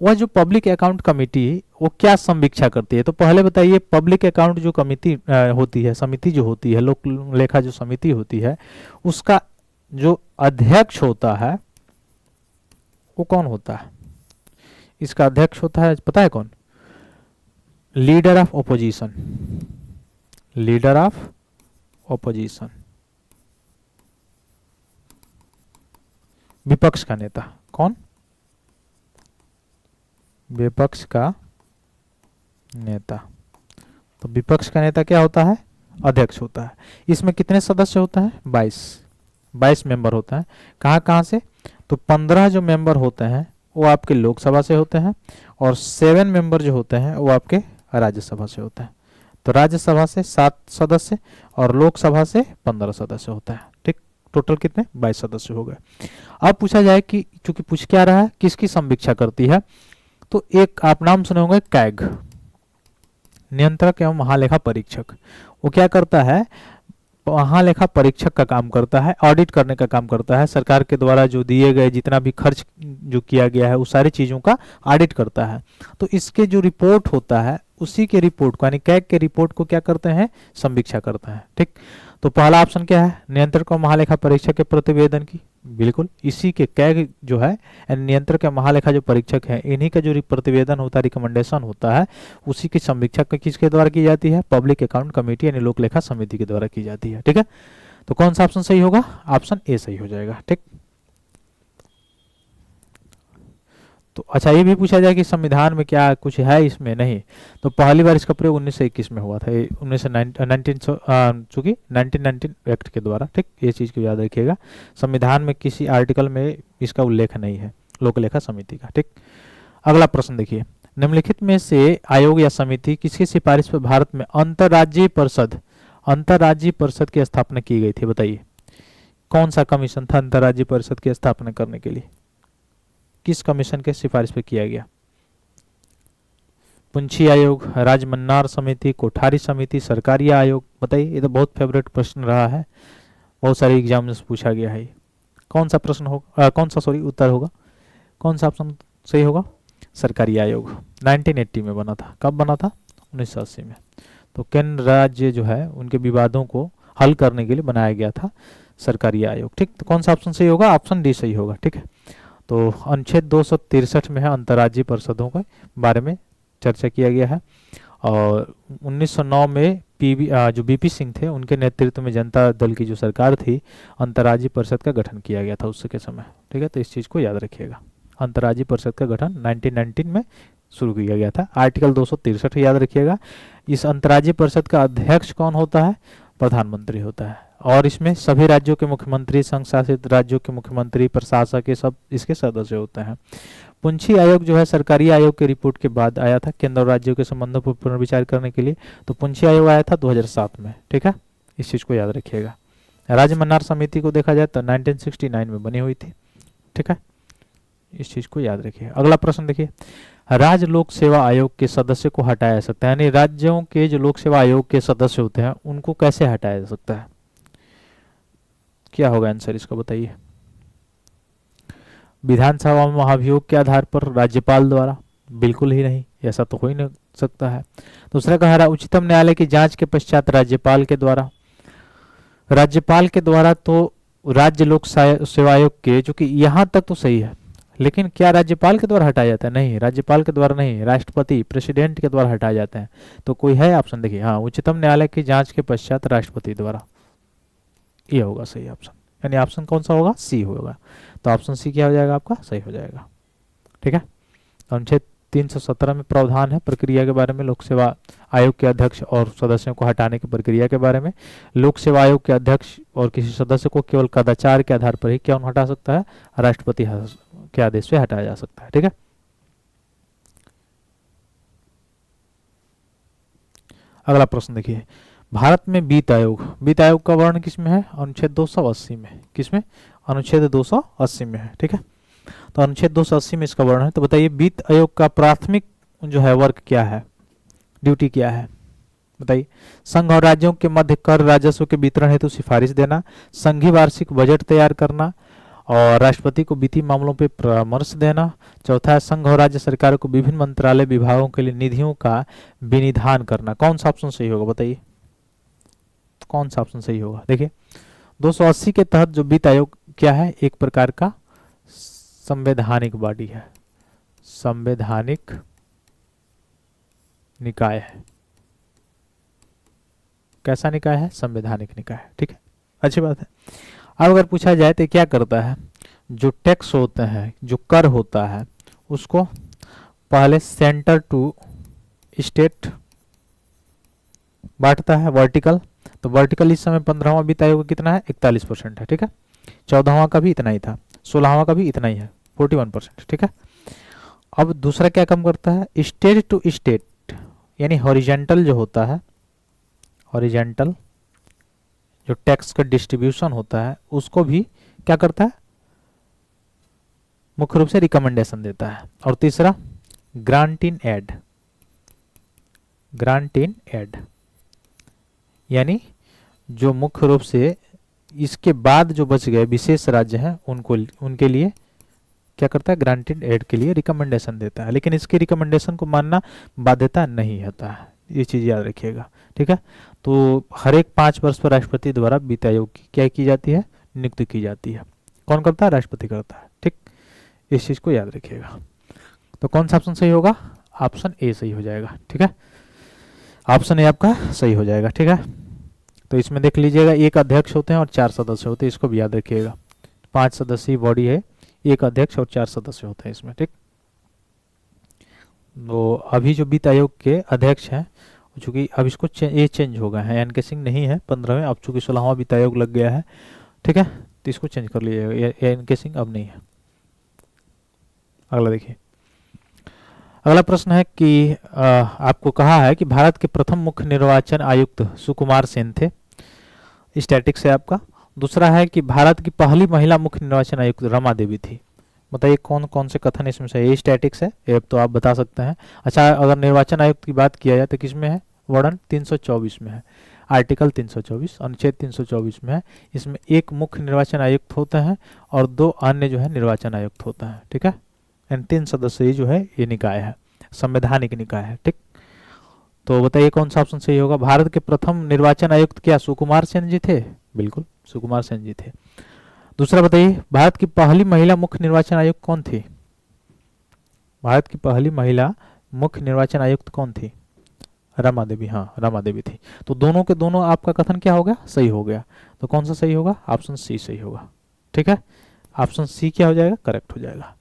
S1: वह जो पब्लिक अकाउंट कमेटी वो क्या समीक्षा करती है। तो पहले बताइए, पब्लिक अकाउंट जो कमेटी होती है, समिति जो होती है, लोक लेखा जो समिति होती है, उसका जो अध्यक्ष होता है वो कौन होता है, इसका अध्यक्ष होता है, पता है कौन, leader of opposition, leader of opposition, विपक्ष का नेता। कौन, विपक्ष का नेता। तो विपक्ष का नेता क्या होता है, अध्यक्ष होता है। इसमें कितने सदस्य होता है, 22 मेंबर होता है। कहाँ कहाँ से, तो 15 जो मेंबर होते हैं वो आपके लोकसभा से होते हैं, और 7 मेंबर जो होते हैं वो आपके राज्यसभा से होते हैं। तो राज्यसभा से 7 सदस्य और लोकसभा से 15 सदस्य होता है। ठीक, टोटल कितने, 22 सदस्य हो गए। अब पूछा जाए कि चूंकि पूछ क्या रहा है, किसकी समीक्षा करती है, तो एक आप नाम सुने होंगे, कैग, नियंत्रक एवं महालेखा परीक्षक। वो क्या करता है, महालेखा परीक्षक का काम करता है, ऑडिट करने का काम करता है, सरकार के द्वारा जो दिए गए जितना भी खर्च जो किया गया है उस सारी चीजों का ऑडिट करता है। तो इसके जो रिपोर्ट होता है उसी के रिपोर्ट को, यानी कैग के रिपोर्ट को क्या करते हैं, समीक्षा करते हैं। ठीक, तो पहला ऑप्शन क्या है, नियंत्रक और महालेखा परीक्षक के प्रतिवेदन की, बिल्कुल इसी के कैग जो है, नियंत्रक या महालेखा जो परीक्षक है, इन्हीं का जो प्रतिवेदन होता है, रिकमेंडेशन होता है, उसी की समीक्षा किसके द्वारा की जाती है, पब्लिक अकाउंट कमेटी यानी लोक लेखा समिति के द्वारा की जाती है। ठीक है, तो कौन सा ऑप्शन सही होगा, ऑप्शन ए सही हो जाएगा। ठीक, तो अच्छा ये भी पूछा जाए कि संविधान में क्या कुछ है इसमें, नहीं। तो पहली बार इसका प्रयोग 1921 में हुआ था, 1919 एक्ट के द्वारा। ठीक, ये चीज को याद रखिएगा, संविधान में किसी आर्टिकल में इसका उल्लेख नहीं है लोक लेखा समिति का। ठीक, अगला प्रश्न देखिए, निम्नलिखित में से आयोग या समिति किसकी सिफारिश पर भारत में अंतर्राज्यीय परिषद की स्थापना की गई थी, बताइए कौन सा कमीशन था अंतर्राज्यीय परिषद की स्थापना करने के लिए, किस कमीशन के सिफारिश पे किया गया। पुंछी आयोग, राजमन्नार समिति, कोठारी समिति, सरकारी आयोग, बताइए। ये तो बहुत फेवरेट प्रश्न रहा है, बहुत सारे एग्जाम में पूछा गया है। कौन सा प्रश्न होगा, कौन सा सॉरी उत्तर होगा, कौन सा ऑप्शन सही होगा? सरकारी आयोग 1980 में बना था। कब बना था? 1980 में। तो केंद्र राज्य जो है उनके विवादों को हल करने के लिए बनाया गया था सरकारी आयोग। ठीक, तो कौन सा ऑप्शन सही होगा? ऑप्शन डी सही होगा। ठीक है, तो अनुच्छेद 263 में है अंतर्राज्यीय परिषदों के बारे में चर्चा किया गया है। और 1909 में जो बीपी सिंह थे उनके नेतृत्व में जनता दल की जो सरकार थी, अंतर्राज्यीय परिषद का गठन किया गया था उसके समय। ठीक है, तो इस चीज़ को याद रखिएगा। अंतर्राज्यीय परिषद का गठन 1919 में शुरू किया गया था। आर्टिकल 263 याद रखिएगा। इस अंतर्राज्यीय परिषद का अध्यक्ष कौन होता है? प्रधानमंत्री होता है। और इसमें सभी राज्यों के मुख्यमंत्री, संघ शासित राज्यों के मुख्यमंत्री, प्रशासक, ये सब इसके सदस्य होते हैं। पुंछी आयोग जो है सरकारी आयोग की रिपोर्ट के बाद आया था केंद्र और राज्यों के संबंधों पर पुनर्विचार करने के लिए। तो पुंछी आयोग आया था 2007 में। ठीक है, इस चीज़ को याद रखिएगा। राज्य मन्नार समिति को देखा जाए तो 1969 में बनी हुई थी। ठीक है, इस चीज़ को याद रखिए। अगला प्रश्न देखिए, राज्य लोक सेवा आयोग के सदस्य को हटाया जा सकता है, यानी राज्यों के जो लोक सेवा आयोग के सदस्य होते हैं उनको कैसे हटाया जा सकता है? क्या होगा आंसर इसका, बताइए। विधानसभा में महाभियोग के आधार पर, राज्यपाल द्वारा? बिल्कुल ही नहीं, ऐसा तो हो ही नहीं सकता है। दूसरा कह रहा उच्चतम न्यायालय की जांच के पश्चात राज्यपाल के द्वारा। राज्यपाल के द्वारा तो राज्य लोक सेवा आयोग के, जो कि यहाँ तक तो सही है, लेकिन क्या राज्यपाल के द्वारा हटाया जाता है? नहीं, राज्यपाल के द्वारा नहीं, राष्ट्रपति, प्रेसिडेंट के द्वारा हटाए जाते हैं। तो कोई है ऑप्शन? देखिए, हाँ, उच्चतम न्यायालय की जांच के पश्चात राष्ट्रपति द्वारा, ये होगा सही ऑप्शन। यानी ऑप्शन कौन सा होगा? सी होगा। तो ऑप्शन सी क्या हो जाएगा आपका? सही हो जाएगा। ठीक है, अनुच्छेद 317 में प्रावधान है प्रक्रिया के बारे में, लोक सेवा आयोग के अध्यक्ष और सदस्यों को हटाने की प्रक्रिया के बारे में। लोक सेवा आयोग के अध्यक्ष और किसी सदस्य को केवल कदाचार के आधार पर ही कौन हटा सकता है? राष्ट्रपति के आदेश से हटाया जा सकता है। ठीक है, अगला प्रश्न देखिए, भारत में वित्त आयोग, वित्त आयोग का वर्णन किसमें है? अनुच्छेद 280 में। किसमें? अनुच्छेद 280 में है। ठीक है, तो अनुच्छेद 280 में इसका वर्णन है। तो बताइए, वित्त आयोग का प्राथमिक जो है वर्क क्या है, ड्यूटी क्या है? बताइए। संघ और राज्यों के मध्य कर राजस्व के वितरण हेतु सिफारिश देना, संघीय वार्षिक बजट तैयार करना, और राष्ट्रपति को वित्तीय मामलों पर परामर्श देना। चौथा है संघ और राज्य सरकारों को विभिन्न मंत्रालय विभागों के लिए निधियों का विनिधान करना। कौन सा ऑप्शन सही होगा, बताइए, कौन सा ऑप्शन सही होगा? देखिए, 280 के तहत जो वित्त आयोग क्या है? एक प्रकार का संवैधानिक बॉडी है, संवैधानिक निकाय है। कैसा निकाय है? संवैधानिक निकाय। ठीक है, अच्छी बात है। अब अगर पूछा जाए तो क्या करता है? जो टैक्स होते हैं, जो कर होता है, उसको पहले सेंटर टू स्टेट बांटता है, वर्टिकल। तो वर्टिकल इस समय 15वां वित्त आयोग कितना है? 41% है। ठीक है, 14वां का भी इतना ही था, 16वां का भी इतना ही है, 41%। ठीक है, अब दूसरा क्या काम करता है? स्टेट टू स्टेट, यानी हॉरिजेंटल जो होता है, हॉरिजेंटल जो टैक्स का डिस्ट्रीब्यूशन होता है, उसको भी क्या करता है? मुख्य रूप से रिकमेंडेशन देता है। और तीसरा grant in aid, grant in aid, यानी जो मुख्य रूप से इसके बाद जो बच गए विशेष राज्य हैं उनको, उनके लिए क्या करता है? ग्रांटेड एड के लिए रिकमेंडेशन देता है, लेकिन इसकी रिकमेंडेशन को मानना बाध्यता नहीं होता है, ये चीज़ याद रखिएगा। ठीक है, तो हर एक 5 वर्ष पर राष्ट्रपति द्वारा वित्त आयोग की क्या की जाती है? नियुक्ति की जाती है। कौन करता है? राष्ट्रपति करता है। ठीक, इस चीज़ को याद रखिएगा। तो कौन सा ऑप्शन सही होगा? ऑप्शन ए सही हो जाएगा। ठीक है, ऑप्शन ए आपका सही हो जाएगा। ठीक है, तो इसमें देख लीजिएगा, एक अध्यक्ष होते हैं और 4 सदस्य होते हैं, इसको भी याद रखिएगा। 5 सदस्यीय बॉडी है, एक अध्यक्ष और 4 सदस्य होते हैं इसमें। ठीक, तो अभी जो वित्त आयोग के अध्यक्ष हैं, चूंकि अब इसको ये चेंज हो गया है, एन के सिंह नहीं है 15वें, अब चूंकि 16वां वित्त आयोग लग गया है। ठीक है, तो इसको चेंज कर लीजिएगा, एन के सिंह अब नहीं है। अगला देखिए, अगला प्रश्न है कि आपको कहा है कि भारत के प्रथम मुख्य निर्वाचन आयुक्त सुकुमार सेन थे, स्टैटिक्स है आपका। दूसरा है कि भारत की पहली महिला मुख्य निर्वाचन आयुक्त रमा देवी थी। बताइए कौन कौन से कथन इसमें से? ये स्टैटिक्स है, ये तो आप बता सकते हैं। अच्छा, अगर निर्वाचन आयुक्त की बात किया जाए तो किसमें है? वर्णन 324 में है। आर्टिकल 324 अनुच्छेद 324 में है। इसमें एक मुख्य निर्वाचन आयुक्त होता है और 2 अन्य जो है निर्वाचन आयुक्त होता है, ठीक है। इन 3 सदस्यीय जो है ये निकाय है, संवैधानिक निकाय है, ठीक। तो बताइए कौन सा ऑप्शन सही होगा। भारत के प्रथम निर्वाचन आयुक्त क्या सुकुमार सेन जी थे? बिल्कुल सुकुमार सेन जी थे। दूसरा बताइए, भारत की पहली महिला मुख्य निर्वाचन आयुक्त कौन थी? भारत की पहली महिला मुख्य निर्वाचन आयुक्त कौन थी? रमा देवी, हाँ रमा देवी थी। तो दोनों के दोनों आपका कथन क्या हो गया? सही हो गया। तो कौन सा सही होगा? ऑप्शन सी सही होगा, ठीक है। ऑप्शन सी क्या हो जाएगा? करेक्ट हो जाएगा।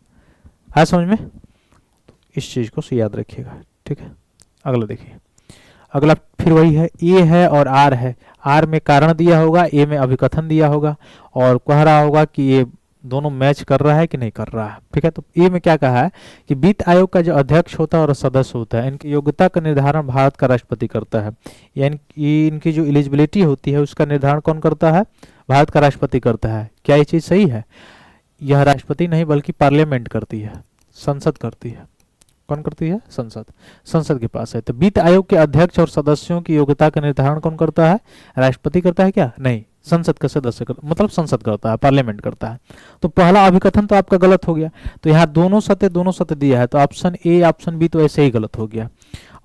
S1: है समझ में? तो इस चीज को याद रखिएगा, ठीक है। अगला देखिए, अगला फिर वही है, ए है और आर है। आर में कारण दिया होगा, ए में अभिकथन दिया होगा और कह रहा होगा कि ये दोनों मैच कर रहा है कि नहीं कर रहा है, ठीक है। तो ए में क्या कहा है कि वित्त आयोग का जो अध्यक्ष होता है और सदस्य होता है, इनकी योग्यता का निर्धारण भारत का राष्ट्रपति करता है। यानी इनकी जो एलिजिबिलिटी होती है उसका निर्धारण कौन करता है? भारत का राष्ट्रपति करता है। क्या ये चीज सही है? यह राष्ट्रपति नहीं बल्कि पार्लियामेंट करती है, संसद करती है। कौन करती है? संसद। संसद के पास है। तो वित्त आयोग के अध्यक्ष और सदस्यों की योग्यता का निर्धारण कौन करता है? राष्ट्रपति करता है क्या? नहीं, संसद का सदस्य मतलब संसद करता है, पार्लियामेंट करता है। तो पहला अभिकथन तो आपका गलत हो गया। तो यहाँ दोनों सत्य दिया है, तो ऑप्शन ए ऑप्शन बी तो ऐसे ही गलत हो गया।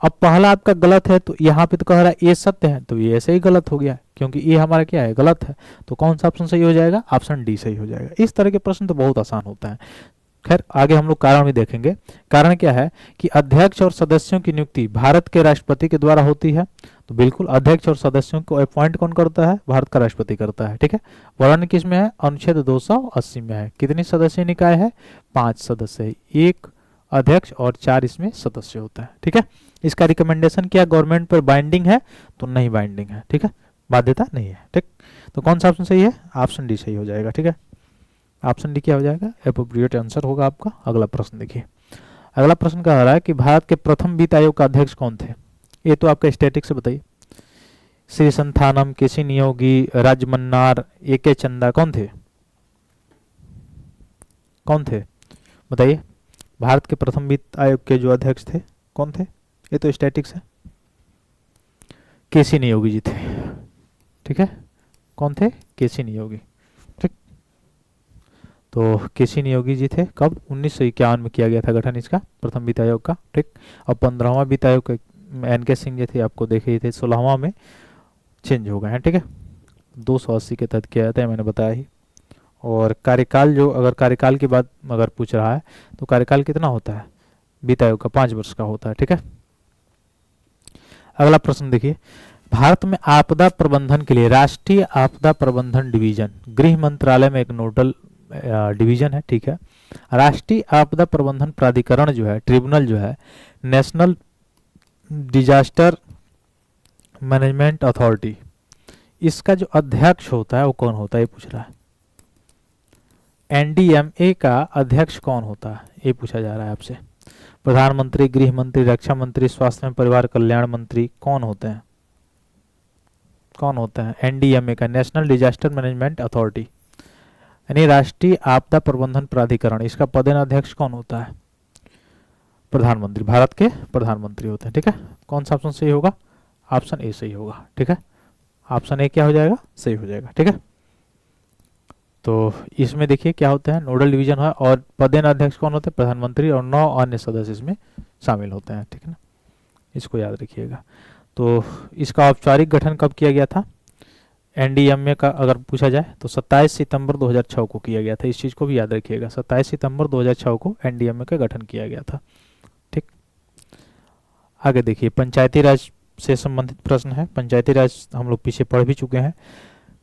S1: अब पहला आपका गलत है, तो यहाँ पे तो कह रहा है ए सत्य है, तो ये ऐसे ही गलत हो गया क्योंकि ये हमारा क्या है? गलत है। तो कौन सा ऑप्शन सही हो जाएगा? ऑप्शन डी सही हो जाएगा। इस तरह के प्रश्न तो बहुत आसान होता है। खैर आगे हम लोग कारण भी देखेंगे। कारण क्या है कि अध्यक्ष और सदस्यों की नियुक्ति भारत के राष्ट्रपति के द्वारा होती है। तो बिल्कुल अध्यक्ष और सदस्यों को अपॉइंट कौन करता है? भारत का राष्ट्रपति करता है, ठीक है। वर्णन किस में है? अनुच्छेद 280 में है। कितनी सदस्यीय निकाय है? 5 सदस्य है, 1 अध्यक्ष और 4 इसमें सदस्य होता है, ठीक है। इसका रिकमेंडेशन क्या गवर्नमेंट पर बाइंडिंग है? तो नहीं बाइंडिंग है, ठीक है, बाध्यता नहीं है, ठीक। तो कौन सा ऑप्शन सही है? ऑप्शन डी सही हो जाएगा, ठीक है। ऑप्शन डी क्या हो जाएगा? एप्रोप्रिएट आंसर होगा आपका। अगला प्रश्न देखिए, अगला प्रश्न कह रहा है कि भारत के प्रथम वित्त आयोग का अध्यक्ष कौन थे? ये तो आपका स्टैटिक से बताइए। श्री संथानम, केसी नियोगी, राजमन्नार, ए.के. चंदा, कौन थे? कौन थे बताइए? भारत के प्रथम वित्त आयोग के जो अध्यक्ष थे कौन थे? ये तो स्टैटिक्स है। केसी नियोगी जी थे, ठीक है। कौन थे? केसी नियोगी, ठीक। तो केसी नियोगी जी थे। कब? 1951 में किया गया था गठन इसका, प्रथम वित्त आयोग का, ठीक। और 15वां वित्त आयोग एन.के. सिंह जी थे, आपको देखे ही थे। 16वां में चेंज हो गए हैं, ठीक है। 280 के तहत किया जाता है, मैंने बताया ही। और कार्यकाल जो, अगर कार्यकाल की बात अगर पूछ रहा है तो कार्यकाल कितना होता है वित्त आयोग का? 5 वर्ष का होता है, ठीक है। अगला प्रश्न देखिए, भारत में आपदा प्रबंधन के लिए राष्ट्रीय आपदा प्रबंधन डिवीजन गृह मंत्रालय में एक नोडल डिवीजन है, ठीक है। राष्ट्रीय आपदा प्रबंधन प्राधिकरण जो है, ट्रिब्यूनल जो है, नेशनल डिजास्टर मैनेजमेंट अथॉरिटी, इसका जो अध्यक्ष होता है वो कौन होता है? ये पूछ रहा है। एनडीएमए का अध्यक्ष कौन होता है? ये पूछा जा रहा है आपसे। प्रधानमंत्री, गृह मंत्री, रक्षा मंत्री, स्वास्थ्य एवं परिवार कल्याण मंत्री, कौन होते हैं? कौन होता है? एनडीएमए का, नेशनल डिजास्टर मैनेजमेंट अथॉरिटी, यानी राष्ट्रीय आपदा प्रबंधन प्राधिकरण, इसका पदेनाध्यक्ष कौन होता है? प्रधानमंत्री, भारत के प्रधानमंत्री होते हैं, ठीक है। कौन सा ऑप्शन सही होगा? ऑप्शन ए सही होगा, ठीक है। ऑप्शन ए क्या हो जाएगा? सही हो जाएगा, ठीक है। तो इसमें देखिए क्या होता है, नोडल डिवीजन है और पदेनाध्यक्ष कौन होते हैं? प्रधानमंत्री, और 9 अन्य सदस्य इसमें शामिल होते हैं, ठीक है ना। इसको याद रखिएगा। तो इसका औपचारिक गठन कब किया गया था एनडीएमए का अगर पूछा जाए तो 27 सितंबर 2006 को किया गया था। इस चीज़ को भी याद रखिएगा, 27 सितंबर 2006 को एनडीएमए का गठन किया गया था, ठीक। आगे देखिए, पंचायती राज से संबंधित प्रश्न है। पंचायती राज हम लोग पीछे पढ़ भी चुके हैं।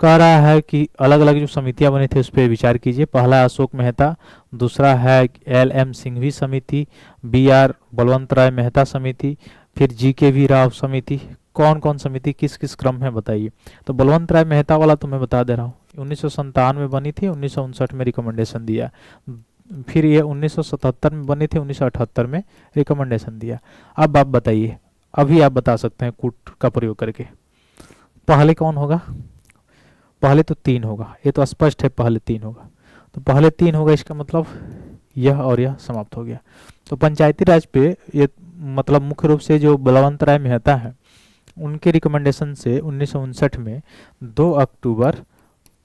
S1: कह रहा है कि अलग अलग जो समितियां बनी थी उस पर विचार कीजिए। पहला अशोक मेहता, दूसरा है एल.एम. सिंघवी समिति, बी.आर. बलवंत राय मेहता समिति, फिर जी.के.वी. राव समिति। कौन कौन समिति किस किस क्रम में बताइए। तो बलवंत राय मेहता वाला तो मैं बता दे रहा हूँ, 1957 में बनी थी, 1959 में रिकमेंडेशन दिया। फिर ये 1977 में बनी थी, 1978 में रिकमेंडेशन दिया। अब आप बताइए, अभी आप बता सकते हैं कूट का प्रयोग करके, पहले कौन होगा? पहले तो 3 होगा, ये तो स्पष्ट है, पहले 3 होगा। तो पहले 3 होगा, इसका मतलब यह और यह समाप्त हो गया। तो पंचायती राज पे ये मतलब मुख्य रूप से जो बलवंत राय मेहता है उनके रिकमेंडेशन से 1959 में 2 अक्टूबर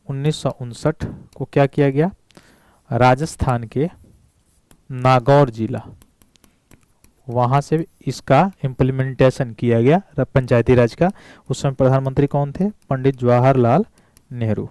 S1: 1959 को क्या किया गया, राजस्थान के नागौर जिला, वहां से इसका इम्प्लीमेंटेशन किया गया पंचायती राज का। उस समय प्रधानमंत्री कौन थे, पंडित जवाहरलाल नेहरू,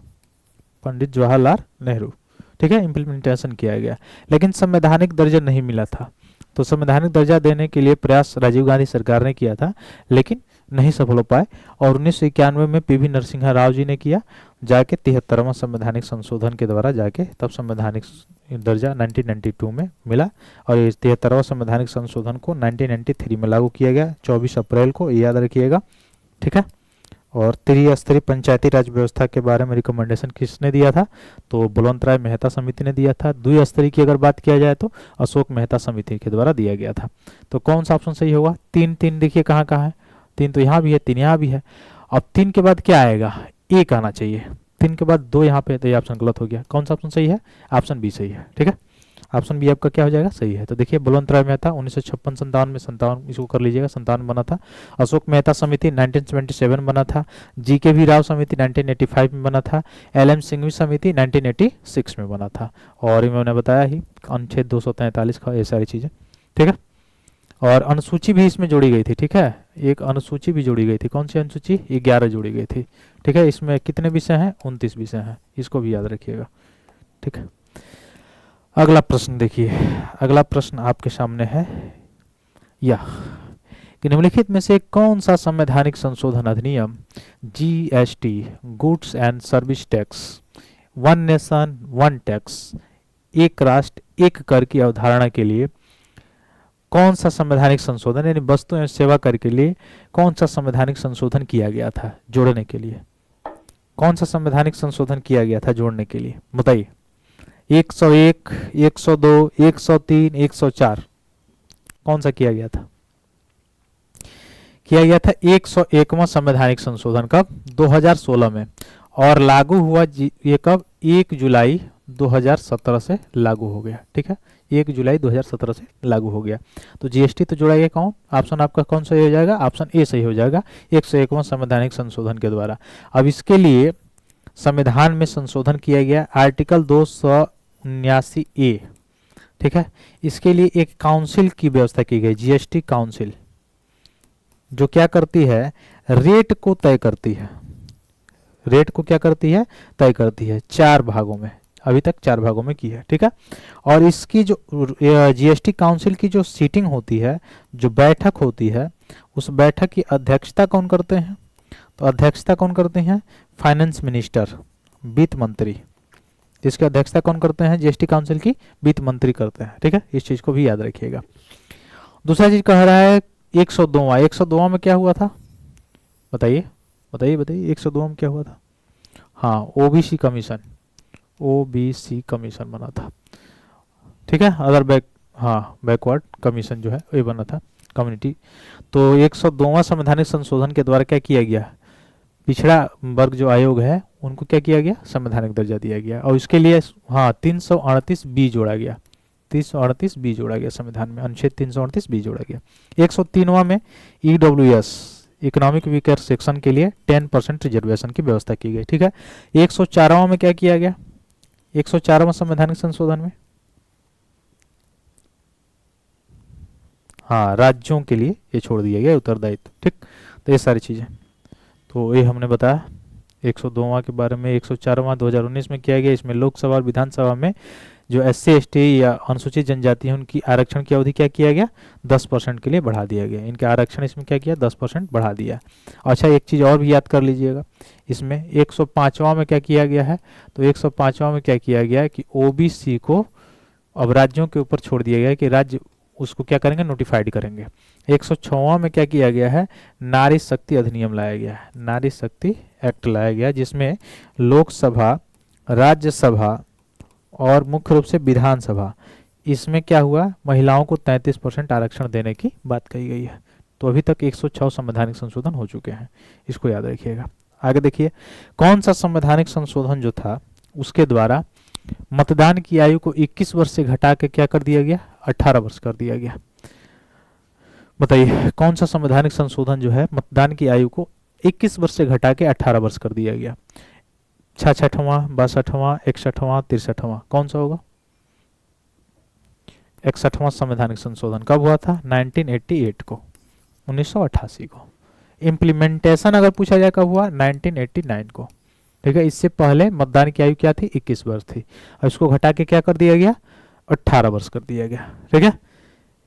S1: पंडित जवाहरलाल नेहरू। ठीक है, इम्प्लीमेंटेशन किया गया, लेकिन संवैधानिक दर्जा नहीं मिला था। तो संवैधानिक दर्जा देने के लिए प्रयास राजीव गांधी सरकार ने किया था, लेकिन नहीं सफल हो पाए। और 1991 में पीवी नरसिम्हा राव जी ने किया, जाके 73वां संवैधानिक संशोधन के द्वारा जाके तब संवैधानिक दर्जा 1992 में मिला। और इस 73वां संवैधानिक संशोधन को 1993 में लागू किया गया, 24 अप्रैल को, ये याद रखिएगा। ठीक है, और त्रिस्तरीय पंचायती राज व्यवस्था के बारे में रिकमेंडेशन किसने दिया था, तो बलवंतराय मेहता समिति ने दिया था। द्विस्तरीय की अगर बात किया जाए तो अशोक मेहता समिति के द्वारा दिया गया था। तो कौन सा ऑप्शन सही होगा, 3 देखिए कहाँ कहाँ है, 3 तो यहाँ भी है, 3 यहाँ भी है। अब 3 के बाद क्या आएगा, 1 आना चाहिए। 3 के बाद 2 यहाँ पे, तो ये ऑप्शन गलत हो गया। कौन सा ऑप्शन सही है, ऑप्शन बी सही है। ठीक है, ऑप्शन बी आपका क्या हो जाएगा, सही है। तो देखिए बलवंतराय मेहता 1956-57 में, 57 इसको कर लीजिएगा, 57 बना था। अशोक मेहता समिति 1977 बना था। जीके वी राव समिति 1985 में बना था। एलएम सिंघवी समिति 1986 में बना था। और ये मैंने बताया ही अनुच्छेद 243 का, ये सारी चीजें। ठीक है, और अनुसूची भी इसमें जोड़ी गई थी। ठीक है, एक अनुसूची भी जोड़ी गई थी। कौन सी अनुसूची, 11 जोड़ी गई थी। ठीक है, इसमें कितने विषय हैं, 29 विषय हैं, इसको भी याद रखिएगा। ठीक है, अगला प्रश्न देखिए, अगला प्रश्न आपके सामने है यह कि निम्नलिखित में से कौन सा संवैधानिक संशोधन अधिनियम GST, goods and service tax, one nation one tax, एक राष्ट्र एक कर की अवधारणा के लिए कौन सा संवैधानिक संशोधन, यानी वस्तु एवं सेवा कर के लिए कौन सा संवैधानिक संशोधन किया गया था जोड़ने के लिए, कौन सा संवैधानिक संशोधन किया गया था जोड़ने के लिए, बताइए। 101, 102, 103, 104, कौन सा किया गया था, किया गया था 101वां संवैधानिक संशोधन। कब, 2016 में। और लागू हुआ ये कब, 1 जुलाई 2017 से लागू हो गया। ठीक है, 1 जुलाई 2017 से लागू हो गया। तो जीएसटी तो जोड़ा गया कौन, ऑप्शन आपका कौन सही हो जाएगा, ऑप्शन ए सही हो जाएगा, 101वां संवैधानिक संशोधन के द्वारा। अब इसके लिए संविधान में संशोधन किया गया, आर्टिकल 279A। ठीक है, इसके लिए एक काउंसिल की व्यवस्था की गई, जीएसटी काउंसिल, जो क्या करती है, रेट को तय करती है। रेट को क्या करती है, तय करती है। 4 भागों में, अभी तक 4 भागों में की है। ठीक है, और इसकी जो जीएसटी काउंसिल की जो सीटिंग होती है, जो बैठक होती है, उस बैठक की अध्यक्षता कौन करते हैं, तो अध्यक्षता कौन करते हैं, फाइनेंस मिनिस्टर, वित्त मंत्री। जिसकी अध्यक्षता कौन करते हैं, जीएसटी काउंसिल की वित्त मंत्री करते हैं। ठीक है, इस चीज को भी याद रखिएगा। दूसरा चीज कह रहा है 102वां में क्या हुआ था, बताइए बताइए बताइए, 102वां में क्या हुआ था, हाँ, ओबीसी कमीशन, ओबीसी कमीशन बना था। ठीक है, अदर बैकवर्ड कमीशन जो है ये बना था, कम्युनिटी। तो 102वां संवैधानिक संशोधन के द्वारा क्या किया गया, पिछड़ा वर्ग जो आयोग है उनको क्या किया गया, संवैधानिक दर्जा दिया गया। और इसके लिए 338 बी जोड़ा गया, 338 बी जोड़ा गया संविधान में, अनुच्छेद 338 बी जोड़ा गया। 103वां में ईडब्ल्यूएस, इकोनॉमिक वीकर सेक्शन के लिए 10% रिजर्वेशन की व्यवस्था की गई। ठीक है, 104वां में क्या किया गया, 104वां संवैधानिक संशोधन में, हाँ, राज्यों के लिए ये छोड़ दिया गया उत्तरदायित्व। ठीक, तो ये सारी चीजें तो ये हमने बताया 102वां के बारे में। 104वां 2019 में किया गया, इसमें लोकसभा और विधानसभा में जो एससी एसटी या अनुसूचित जनजाति है उनकी आरक्षण की अवधि क्या किया गया, 10% के लिए बढ़ा दिया गया। इनके आरक्षण इसमें क्या किया, 10% बढ़ा दिया। अच्छा, एक चीज़ और भी याद कर लीजिएगा, इसमें 105वां में क्या किया गया है, तो 105वां में क्या किया गया है कि ओबीसी को अब राज्यों के ऊपर छोड़ दिया गया है कि राज्य उसको क्या करेंगे, नोटिफाइड करेंगे। 106वां में क्या किया गया है, नारी शक्ति अधिनियम लाया गया है, नारी शक्ति एक्ट लाया गया, जिसमें लोकसभा, राज्यसभा और मुख्य रूप से विधानसभा, इसमें क्या हुआ, महिलाओं को 33% आरक्षण देने की बात कही गई है। तो अभी तक 106 संवैधानिक संशोधन हो चुके हैं, इसको याद रखिएगा। आगे देखिए, कौन सा संवैधानिक संशोधन जो था उसके द्वारा मतदान की आयु को 21 वर्ष से घटा के क्या कर दिया गया, 18 वर्ष कर दिया गया। बताइए कौन सा संवैधानिक संशोधन जो है मतदान की आयु को 21 वर्ष से घटा के 18 वर्ष कर दिया गया? 66वां, 62वां, 61वां, 63वां, कौन सा होगा? 61वां संवैधानिक संशोधन कब हुआ था? 1988 को, 1988 को। इम्प्लीमेंटेशन अगर पूछा जाए कब हुआ? 1989 को। ठीक है, इससे पहले मतदान की आयु क्या थी? 21 वर्ष थी, और इसको घटा के क्या कर दिया गया? 18 वर्ष कर दिया गया। ठीक है,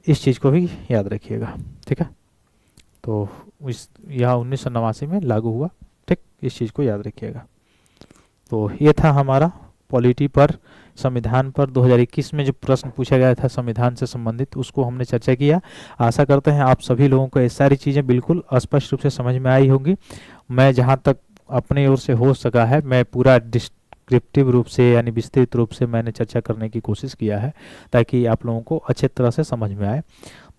S1: इस चीज़ को भी याद रखिएगा। ठीक है, तो इस यह 1989 में लागू हुआ। ठीक, इस चीज़ को याद रखिएगा। तो ये था हमारा पॉलिटी पर, संविधान पर 2021 में जो प्रश्न पूछा गया था संविधान से संबंधित, उसको हमने चर्चा किया। आशा करते हैं आप सभी लोगों को ये सारी चीज़ें बिल्कुल स्पष्ट रूप से समझ में आई होंगी। मैं जहाँ तक अपनी ओर से हो सका है, मैं पूरा डिस्क्रिप्टिव रूप से यानी विस्तृत रूप से मैंने चर्चा करने की कोशिश किया है, ताकि आप लोगों को अच्छे तरह से समझ में आए।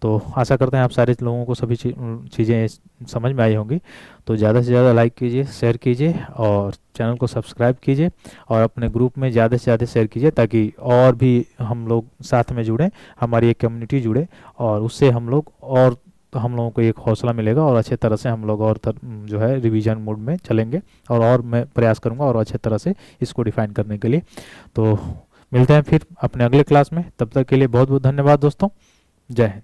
S1: तो आशा करते हैं आप सारे लोगों को सभी चीज़ें समझ में आई होंगी। तो ज़्यादा से ज़्यादा लाइक कीजिए, शेयर कीजिए, और चैनल को सब्सक्राइब कीजिए, और अपने ग्रुप में ज़्यादा से ज़्यादा शेयर कीजिए, ताकि और भी हम लोग साथ में जुड़ें, हमारी एक कम्युनिटी जुड़े, और उससे हम लोगों को एक हौसला मिलेगा, और अच्छे तरह से हम लोग जो है रिवीजन मोड में चलेंगे, और मैं प्रयास करूँगा और अच्छे तरह से इसको डिफाइन करने के लिए। तो मिलते हैं फिर अपने अगले क्लास में, तब तक के लिए बहुत बहुत धन्यवाद दोस्तों। जय हिंद।